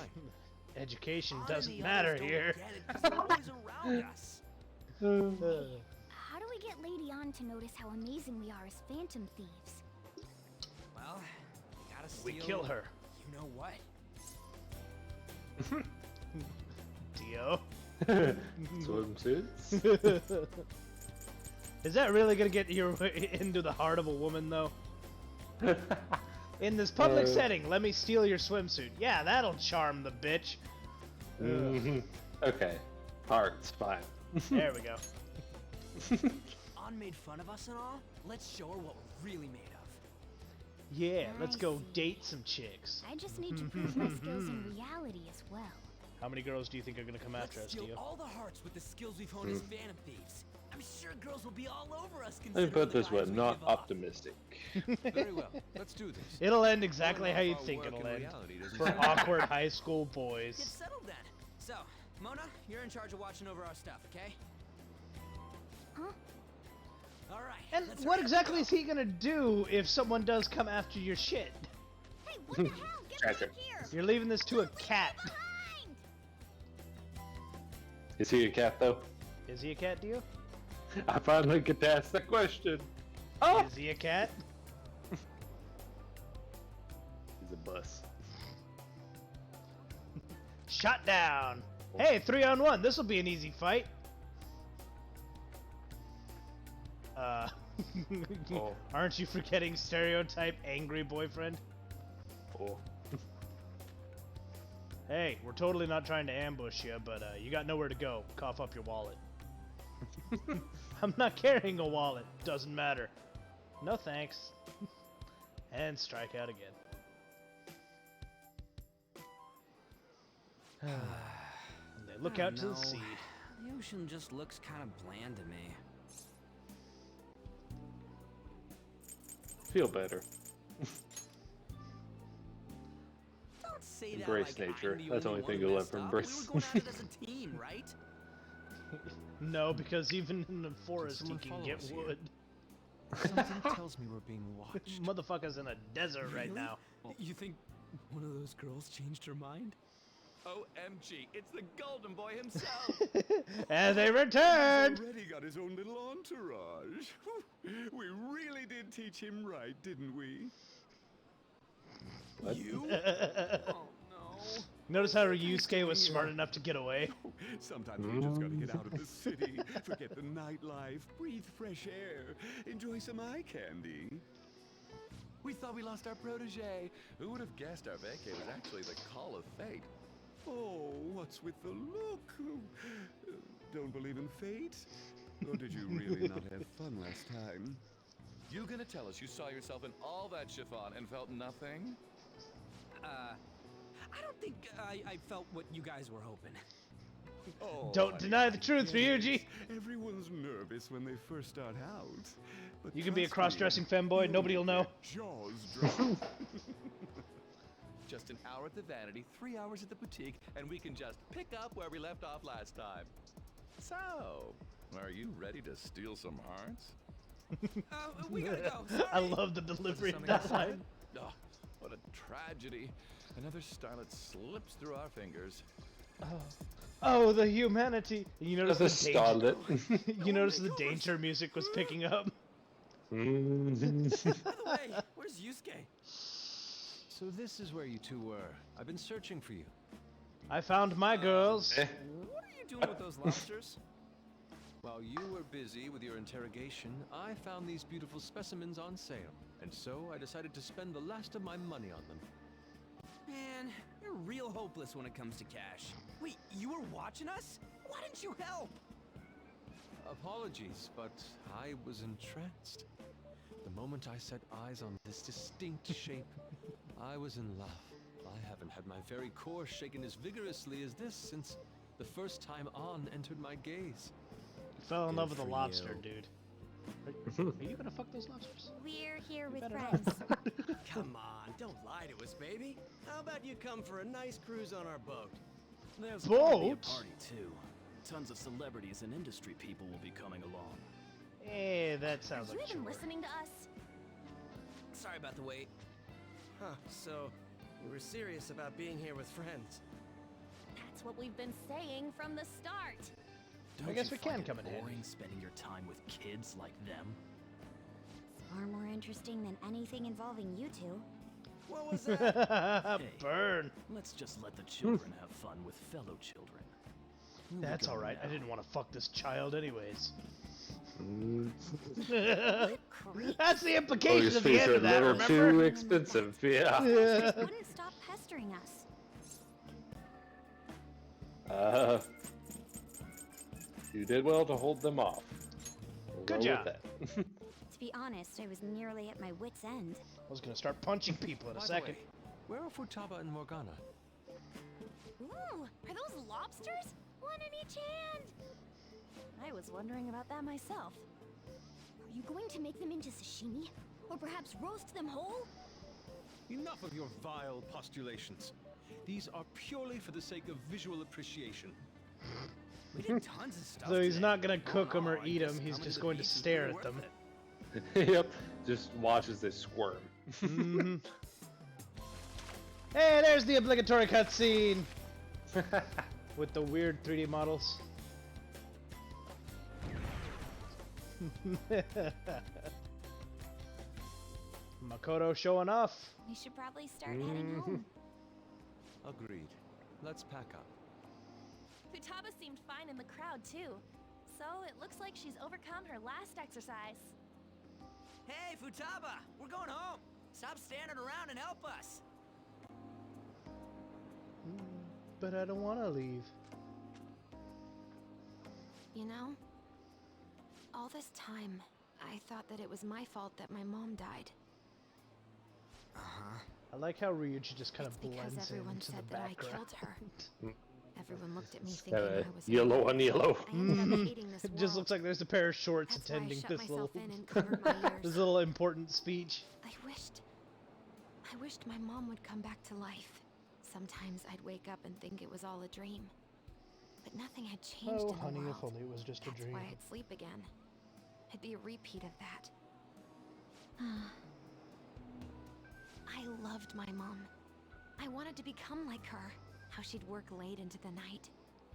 Education Odd doesn't the matter others don't here. get it 'cause they're always around us. How do we get Lady On to notice how amazing we are as phantom thieves? Well, we gotta steal. We kill her. You know what? Dio. Swimsuits? Is that really gonna get you into the heart of a woman, though? In this public setting, let me steal your swimsuit. Yeah, that'll charm the bitch. Mhm. Okay. Heart's fine. There we go. On made fun of us and all. Let's show her what we're really made of. Yeah, let's I go see. date some chicks. I just need to prove my skills in reality as well. How many girls do you think are gonna come after Let's us, steal Dio? all the hearts with the skills we've honed as Phantom Thieves. I'm sure girls will be all over us. Let me considering put it the this way, guys we not give off. optimistic. Very well, let's do this. It'll end exactly More how you of our think work it'll in end. reality doesn't For seem- awkward high school Get boys. settled then. So, Mona, you're in charge of watching over our stuff, okay? Huh? All right. And let's what hurry up. exactly is he gonna do if someone does come after your shit? Hey, what the hell? Get Tracker. back here! You're leaving this to a cat. Behind! Is he a cat though? Is he a cat, Dio? I finally get to ask that question. Oh! Is he a cat? He's a bus. Shot down. Hey, 3-on-1. This will be an easy fight. Oh. Aren't you forgetting stereotype angry boyfriend? Oh. Hey, we're totally not trying to ambush you, but you got nowhere to go. Cough up your wallet. I'm not carrying a wallet. Doesn't matter. No thanks. And strike out again. And they look I out to don't the know. sea. The ocean just looks kind of bland to me. feel better. Don't say Embrace that like nature. I'm the That's the only only thing one you'll messed ever up. embrace. We were going at it as a team, right? No, because even in the forest he someone can follow get us here? wood. Something tells me we're being watched. Motherfucker's in a desert right Really? now. You think one of those girls changed her mind? OMG, it's the Golden Boy himself! And they returned! Already got his own little entourage. We really did teach him right, didn't we? What? You? Oh no. Notice how Ryusuke was smart enough to get away? Sometimes we just gotta get out of the city, forget the nightlife, breathe fresh air, enjoy some eye candy. We thought we lost our protege. Who would have guessed our vacay was actually the call of fate? Oh, what's with the look? Don't believe in fate? Or did you really not have fun last time? You gonna tell us you saw yourself in all that chiffon and felt nothing? I don't think I felt what you guys were hoping. Oh, Don't honey, deny the I truth, get it. Ryuji! Everyone's nervous when they first start out. But You can be a trust me, cross-dressing femboy, you'll nobody will know. get Jaws dropped. Just an hour at the Vanity, 3 hours at the boutique, and we can just pick up where we left off last time. So, are you ready to steal some hearts? We gotta go. Sorry. I love the delivery of something that else? line. Oh, what a tragedy. Another starlet slips through our fingers. Oh, the humanity! You notice The the danger. starlet. You notice the danger music was picking up. By the way, where's Yusuke? So this is where you two were. I've been searching for you. I found my girls. What are you doing with those lobsters? While you were busy with your interrogation, I found these beautiful specimens on sale. And so I decided to spend the last of my money on them. Man, you're real hopeless when it comes to cash. Wait, you were watching us? Why didn't you help? Apologies, but I was entranced. The moment I set eyes on this distinct shape, I was in love. I haven't had my very core shaken as vigorously as this since the first time On entered my gaze. Fell in love with a for lobster, you. dude. Are you gonna fuck those lobsters? We're here with better friends. Come on, don't lie to us, baby. How about you come for a nice cruise on our boat? There's gonna be a Boat? party too. Tons of celebrities and industry people will be coming along. Hey, that sounds Are you like even chore. listening to us? Sorry about the wait. Huh, so we were serious about being here with friends. That's what we've been saying from the start. Don't guess you we can find it come in handy. boring spending your time with kids like them? It's far more interesting than anything involving you two. What was that? Hey. Burn. Let's just let the children have fun with fellow children. Where we That's going alright. I now? didn't want to fuck this child anyways. Creep. That's the Oh, implication your of the fees end are a of that, little remember? too expensive. Yeah. Just wouldn't stop pestering us. You did well to hold them off. We'll Good go job. with that. To be honest, I was nearly at my wit's end. I was gonna start punching people in a By the second. way, where are Futaba and Morgana? Ooh, are those lobsters? One in each hand. I was wondering about that myself. Are you going to make them into sashimi? Or perhaps roast them whole? Enough of your vile postulations. These are purely for the sake of visual appreciation. We did tons of stuff So he's today. not gonna cook them or I eat guess them. He's coming just the going to beach is stare really at them. worth it. Yep. Just watches this squirm. Mhm. Hey, there's the obligatory cutscene with the weird 3D models. Makoto showing off. We should probably start heading home. Agreed. Let's pack up. Futaba seemed fine in the crowd too. So it looks like she's overcome her last exercise. Hey, Futaba, we're going home. Stop standing around and help us. But I don't want to leave. You know, all this time, I thought that it was my fault that my mom died. I like how Ryuji just kind of It's because blends everyone into the said that I background. killed her. Everyone looked at me It's thinking kinda I was yellow on yellow. I ended up hating this It just world. looks like there's a pair of shorts That's why I attending shut this little, myself in and covered my ears. this little important speech. I wished my mom would come back to life. Sometimes I'd wake up and think it was all a dream. But nothing had changed Oh, in honey, the if world. only it was just a That's dream. why I'd sleep again. It'd be a repeat of that. I loved my mom. I wanted to become like her. How she'd work late into the night.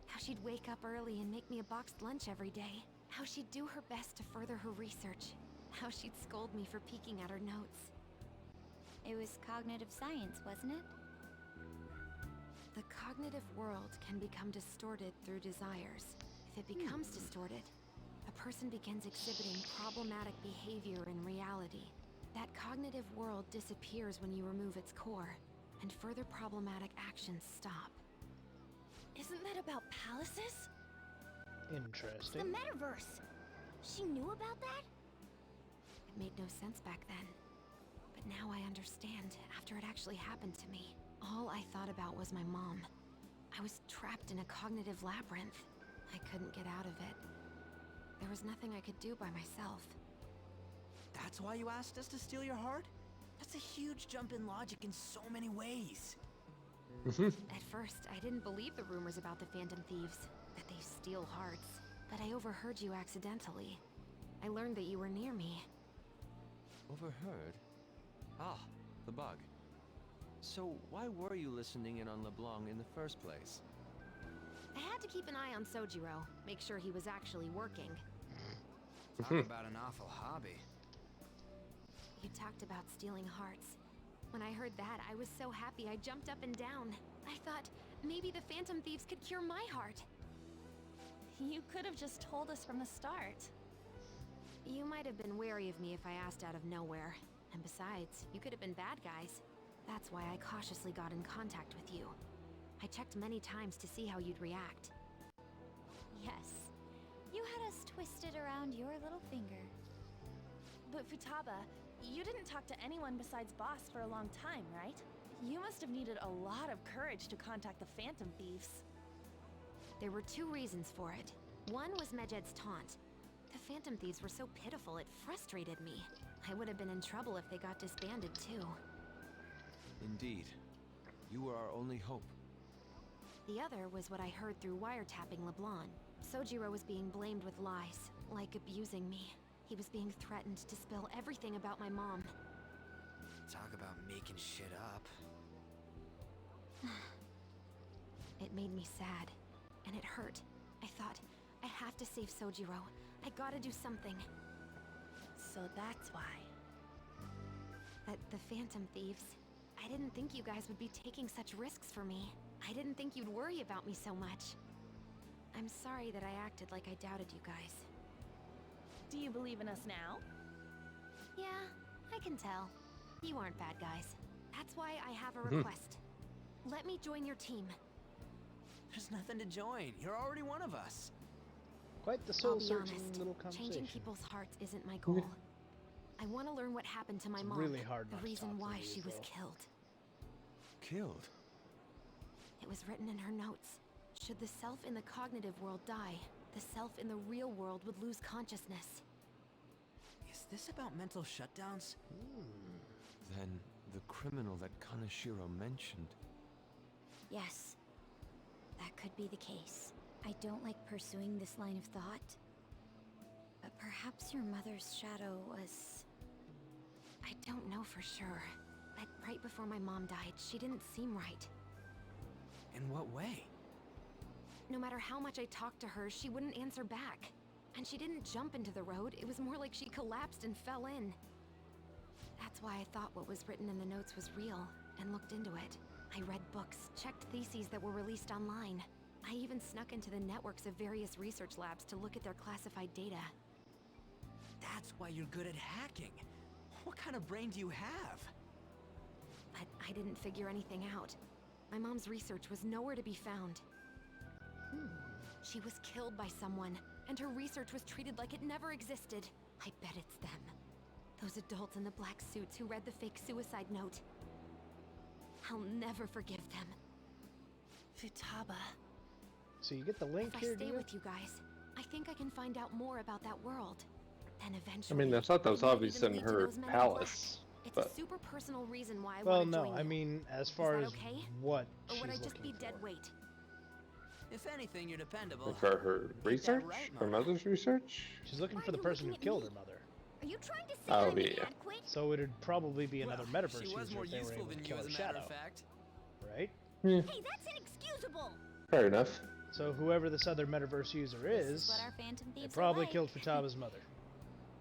How she'd wake up early and make me a boxed lunch every day. How she'd do her best to further her research. How she'd scold me for peeking at her notes. It was cognitive science, wasn't it? The cognitive world can become distorted through desires. If it becomes distorted, a person begins exhibiting problematic behavior in reality. That cognitive world disappears when you remove its core, and further problematic actions stop. Isn't that about palaces? The Interesting. metaverse. She knew about that? It made no sense back then. But now I understand after it actually happened to me. All I thought about was my mom. I was trapped in a cognitive labyrinth. I couldn't get out of it. There was nothing I could do by myself. That's why you asked us to steal your heart? That's a huge jump in logic in so many ways. At first, I didn't believe the rumors about the Phantom Thieves, that they steal hearts. But I overheard you accidentally. I learned that you were near me. Overheard? Ah, the bug. So why were you listening in on LeBlanc in the first place? I had to keep an eye on Sojiro, make sure he was actually working. Talk about an awful hobby. You talked about stealing hearts. When I heard that, I was so happy I jumped up and down. I thought, maybe the Phantom Thieves could cure my heart. You could have just told us from the start. You might have been wary of me if I asked out of nowhere. And besides, you could have been bad guys. That's why I cautiously got in contact with you. I checked many times to see how you'd react. Yes. You had us twisted around your little finger. But Futaba, you didn't talk to anyone besides Boss for a long time, right? You must have needed a lot of courage to contact the Phantom Thieves. There were two reasons for it. One was Medjed's taunt. The Phantom Thieves were so pitiful it frustrated me. I would have been in trouble if they got disbanded too. Indeed. You were our only hope. The other was what I heard through wiretapping LeBlanc. Sojiro was being blamed with lies, like abusing me. He was being threatened to spill everything about my mom. Talk about making shit up. It made me sad, and it hurt. I thought, I have to save Sojiro. I gotta do something. So that's why. But the Phantom Thieves, I didn't think you guys would be taking such risks for me. I didn't think you'd worry about me so much. I'm sorry that I acted like I doubted you guys. Do you believe in us now? Yeah, I can tell. You aren't bad guys. That's why I have a request. Let me join your team. There's nothing to join. You're already one of us. Quite the I'll be soul-searching honest, little conversation. changing people's hearts isn't my goal. I want to learn what happened to my It's mom. really hard the not to reason talk to why you, she was though. killed. Killed? It was written in her notes. Should the self in the cognitive world die, the self in the real world would lose consciousness. Is this about mental shutdowns? Then the criminal that Kaneshiro mentioned. Yes. That could be the case. I don't like pursuing this line of thought. But perhaps your mother's shadow was... I don't know for sure. But right before my mom died, she didn't seem right. In what way? No matter how much I talked to her, she wouldn't answer back. And she didn't jump into the road, it was more like she collapsed and fell in. That's why I thought what was written in the notes was real, and looked into it. I read books, checked theses that were released online. I even snuck into the networks of various research labs to look at their classified data. That's why you're good at hacking. What kind of brain do you have? But I didn't figure anything out. My mom's research was nowhere to be found. She was killed by someone, and her research was treated like it never existed. I bet it's them. Those adults in the black suits who read the fake suicide note. I'll never forgive them. Futaba, So you get the link If here, I stay do you? with you guys, I think I can find out more about that world. Then I eventually. mean, I thought that was it might obvious even in lead to her those men in palace, black. It's but a super personal reason why I Well, want to no, join I you. mean, as far that as okay? what Or she's would I just looking be dead for. weight? If anything, you're dependable. for her Ain't that research, right, her Mona? mother's research. She's looking Why for are the you person who looking at killed me? her mother. Are you trying to say Oh, I'm yeah. inadequate? So it'd probably be another Well, metaverse she was user more if they were useful able to than you, kill as her a matter shadow, of fact. right? Hey, that's inexcusable. Fair enough. So whoever this other metaverse user This is, is what our phantom they thieves probably are like. killed Futaba's mother.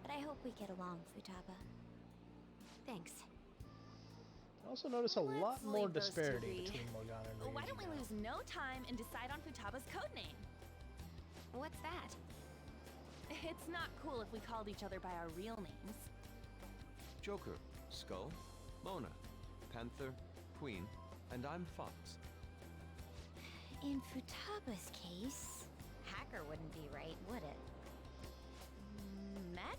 But I hope we get along, Futaba. Thanks. I also notice a Let's lot more leave those to disparity be. between Morgana and Why Ryuji don't we now. lose no time and decide on Futaba's codename? What's that? It's not cool if we called each other by our real names. Joker, Skull, Mona, Panther, Queen, and I'm Fox. In Futaba's case, hacker wouldn't be right, would it? Mech?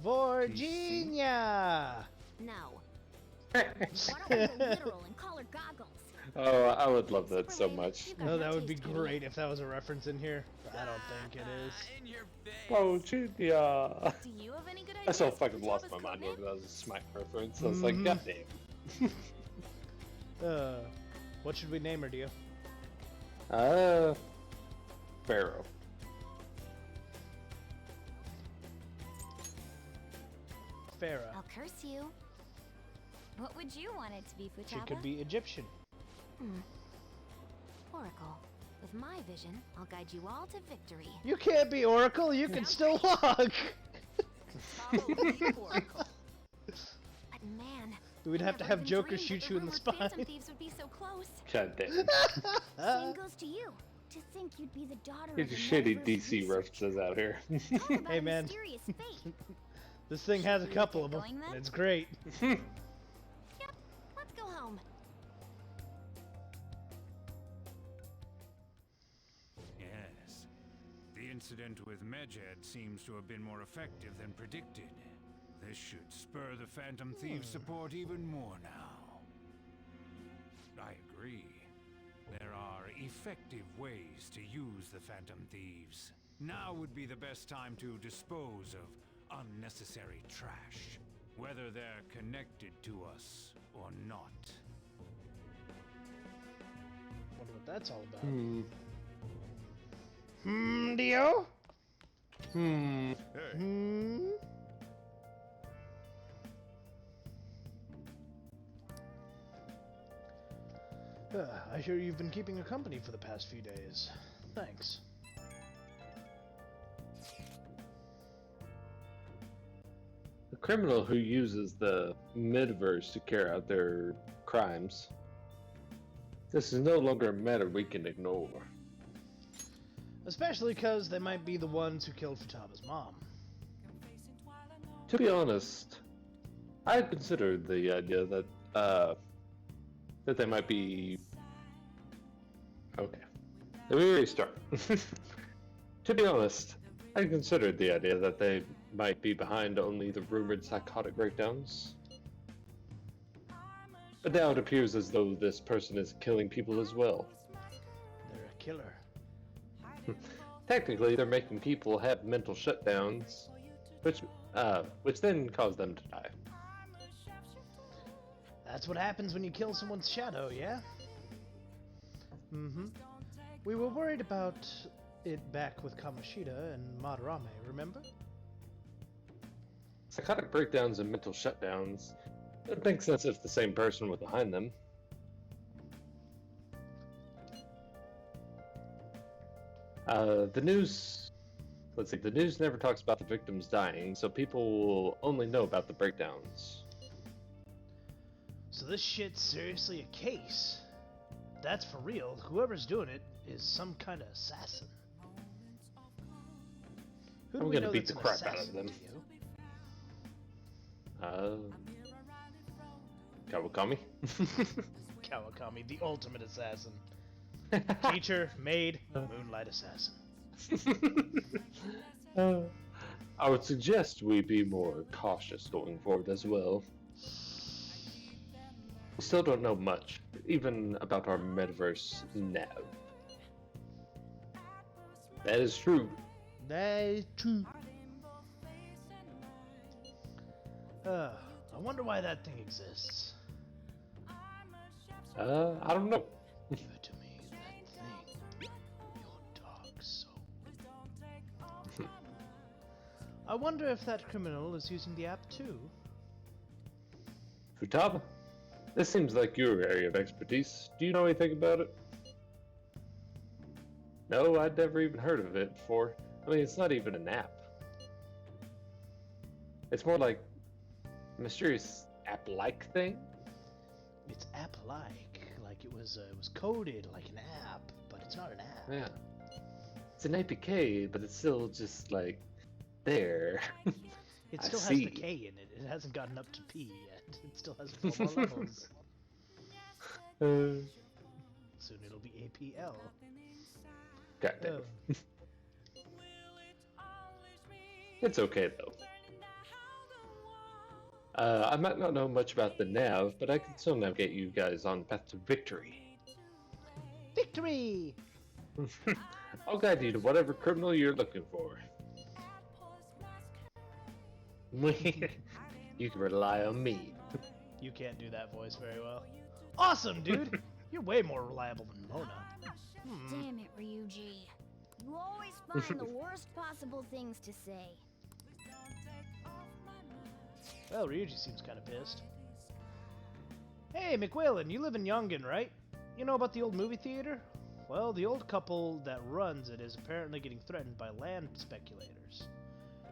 Virginia! No. Why don't we go literal and call her Goggles? Oh, I would love that so much. You've got No, no that would be taste, idiot. great if that was a reference in here. But I don't think it is. In your face. Oh, Junior. Do you have any good I ideas? so for fucking lost my Futaba's mind codename? over that was a smack reference. I was like, Mhm. goddamn. What should we name her, Dio? Pharaoh. Farah. I'll curse you. What would you want it to be, Futaba? She could be Egyptian. Oracle. With my vision, I'll guide you all to victory. You can't be Oracle, you can still walk! But man, We'd have to never have even Joker dreamed shoot that you in the rumored spine. Phantom thieves would be so close. God damn. Same goes to you. To think you'd be the daughter Get of your a shitty metaverse DC researcher. references out here. Talk about Hey, a man. mysterious fate. This thing has a Should we couple get of them, going, then? and it's great. Yep, let's go home. Yes. The incident with Medjed seems to have been more effective than predicted. This should spur the Phantom Thieves' support even more now. I agree. There are effective ways to use the Phantom Thieves. Now would be the best time to dispose of unnecessary trash, whether they're connected to us or not. Wonder what that's all about. Hmm. Dio? Hmm. Hey, Hmm? I hear you've been keeping her company for the past few days. Thanks. A criminal who uses the metaverse to carry out their crimes. This is no longer a matter we can ignore. Especially because they might be the ones who killed Futaba's mom. To be honest, I considered the idea that that they might be. Okay, let me restart. To be honest, I considered the idea that they might be behind only the rumored psychotic breakdowns. But now it appears as though this person is killing people as well. They're a killer. Technically, they're making people have mental shutdowns, which then cause them to die. That's what happens when you kill someone's shadow, yeah? Mm-hmm. We were worried about it back with Kamoshida and Madarame, remember? Psychotic breakdowns and mental shutdowns. It makes sense if the same person was behind them. The news... Let's see, the news never talks about the victims dying, so people will only know about the breakdowns. So this shit's seriously a case. That's for real. Whoever's doing it is some kind of assassin. Who do I'm we gonna know beat that's the an crap out of assassin, them. Dio? Kawakami? Kawakami, the ultimate assassin. Teacher, maid, moonlight assassin. I would suggest we be more cautious going forward as well. We still don't know much, even about our metaverse now. That is true. That is true. I wonder why that thing exists. I don't know. Give it to me, that thing. Your dark soul. I wonder if that criminal is using the app too. Futaba, this seems like your area of expertise. Do you know anything about it? No, I'd never even heard of it before. I mean, it's not even an app. It's more like a mysterious app-like thing. It's app-like it was coded like an app, but it's not an app. Yeah. It's an APK, but it's still just like there. It I still has see. the K in it. It hasn't gotten up to P yet. It still has 4 more levels. Soon it'll be APL. Goddamn. It's okay though. I might not know much about the nav, but I can still navigate you guys on path to victory. Victory! I'll guide you to whatever criminal you're looking for. You can rely on me. You can't do that voice very well. Awesome, dude! You're way more reliable than Mona. Damn it, Ryuji. You always find the worst possible things to say. Well, Ryuji seems kind of pissed. Hey, McWillan, you live in Yongen, right? You know about the old movie theater? Well, the old couple that runs it is apparently getting threatened by land speculators.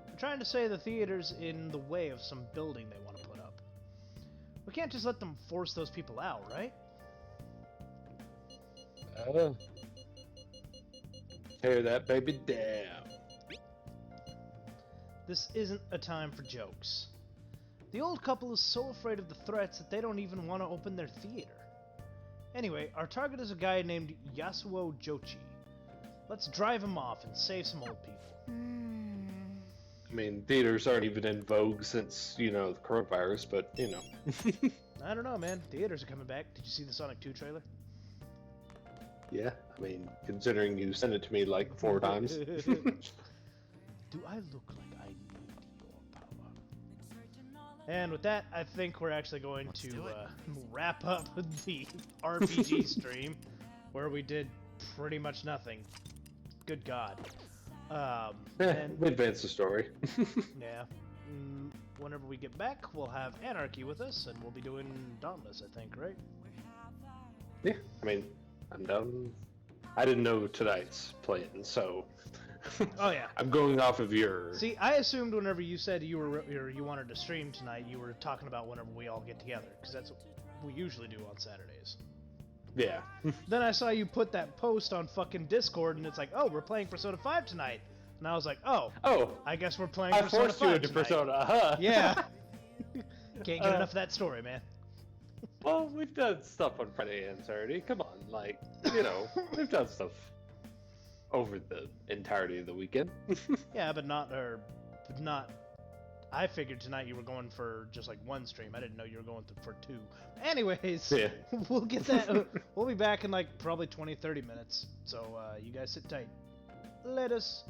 They're trying to say the theater's in the way of some building they want to put up. We can't just let them force those people out, right? Tear that baby down. This isn't a time for jokes. The old couple is so afraid of the threats that they don't even want to open their theater. Anyway, our target is a guy named Yasuo Jochi. Let's drive him off and save some old people. I mean, theaters aren't even in vogue since, you know, the coronavirus, but, you know. I don't know, man. Theaters are coming back. Did you see the Sonic 2 trailer? Yeah, I mean, considering you sent it to me like 4 times. Do I look like I need your power? And with that, I think we're actually going to wrap up the RPG stream, where we did pretty much nothing. Good God. We advanced the story. Yeah. Whenever we get back, we'll have Anarchy with us, and we'll be doing Dauntless, I think, right? Yeah, I mean, I'm down. I didn't know tonight's plan, so. Oh yeah. I'm going off of your. See, I assumed whenever you said you wanted to stream tonight, you were talking about whenever we all get together, because that's what we usually do on Saturdays. Yeah. Then I saw you put that post on fucking Discord, and it's like, oh, we're playing Persona 5 tonight. And I was like, oh, I guess we're playing I Persona forced 5 you into tonight. Persona, huh? Yeah. Can't get enough of that story, man. Well, we've done stuff on Friday and Saturday. Come on, like, you know, we've done stuff over the entirety of the weekend. Yeah, but not. I figured tonight you were going for just like one stream. I didn't know you were going for 2. Anyways, Yeah. We'll get that. We'll be back in like probably 20-30 minutes. So you guys sit tight. Let us.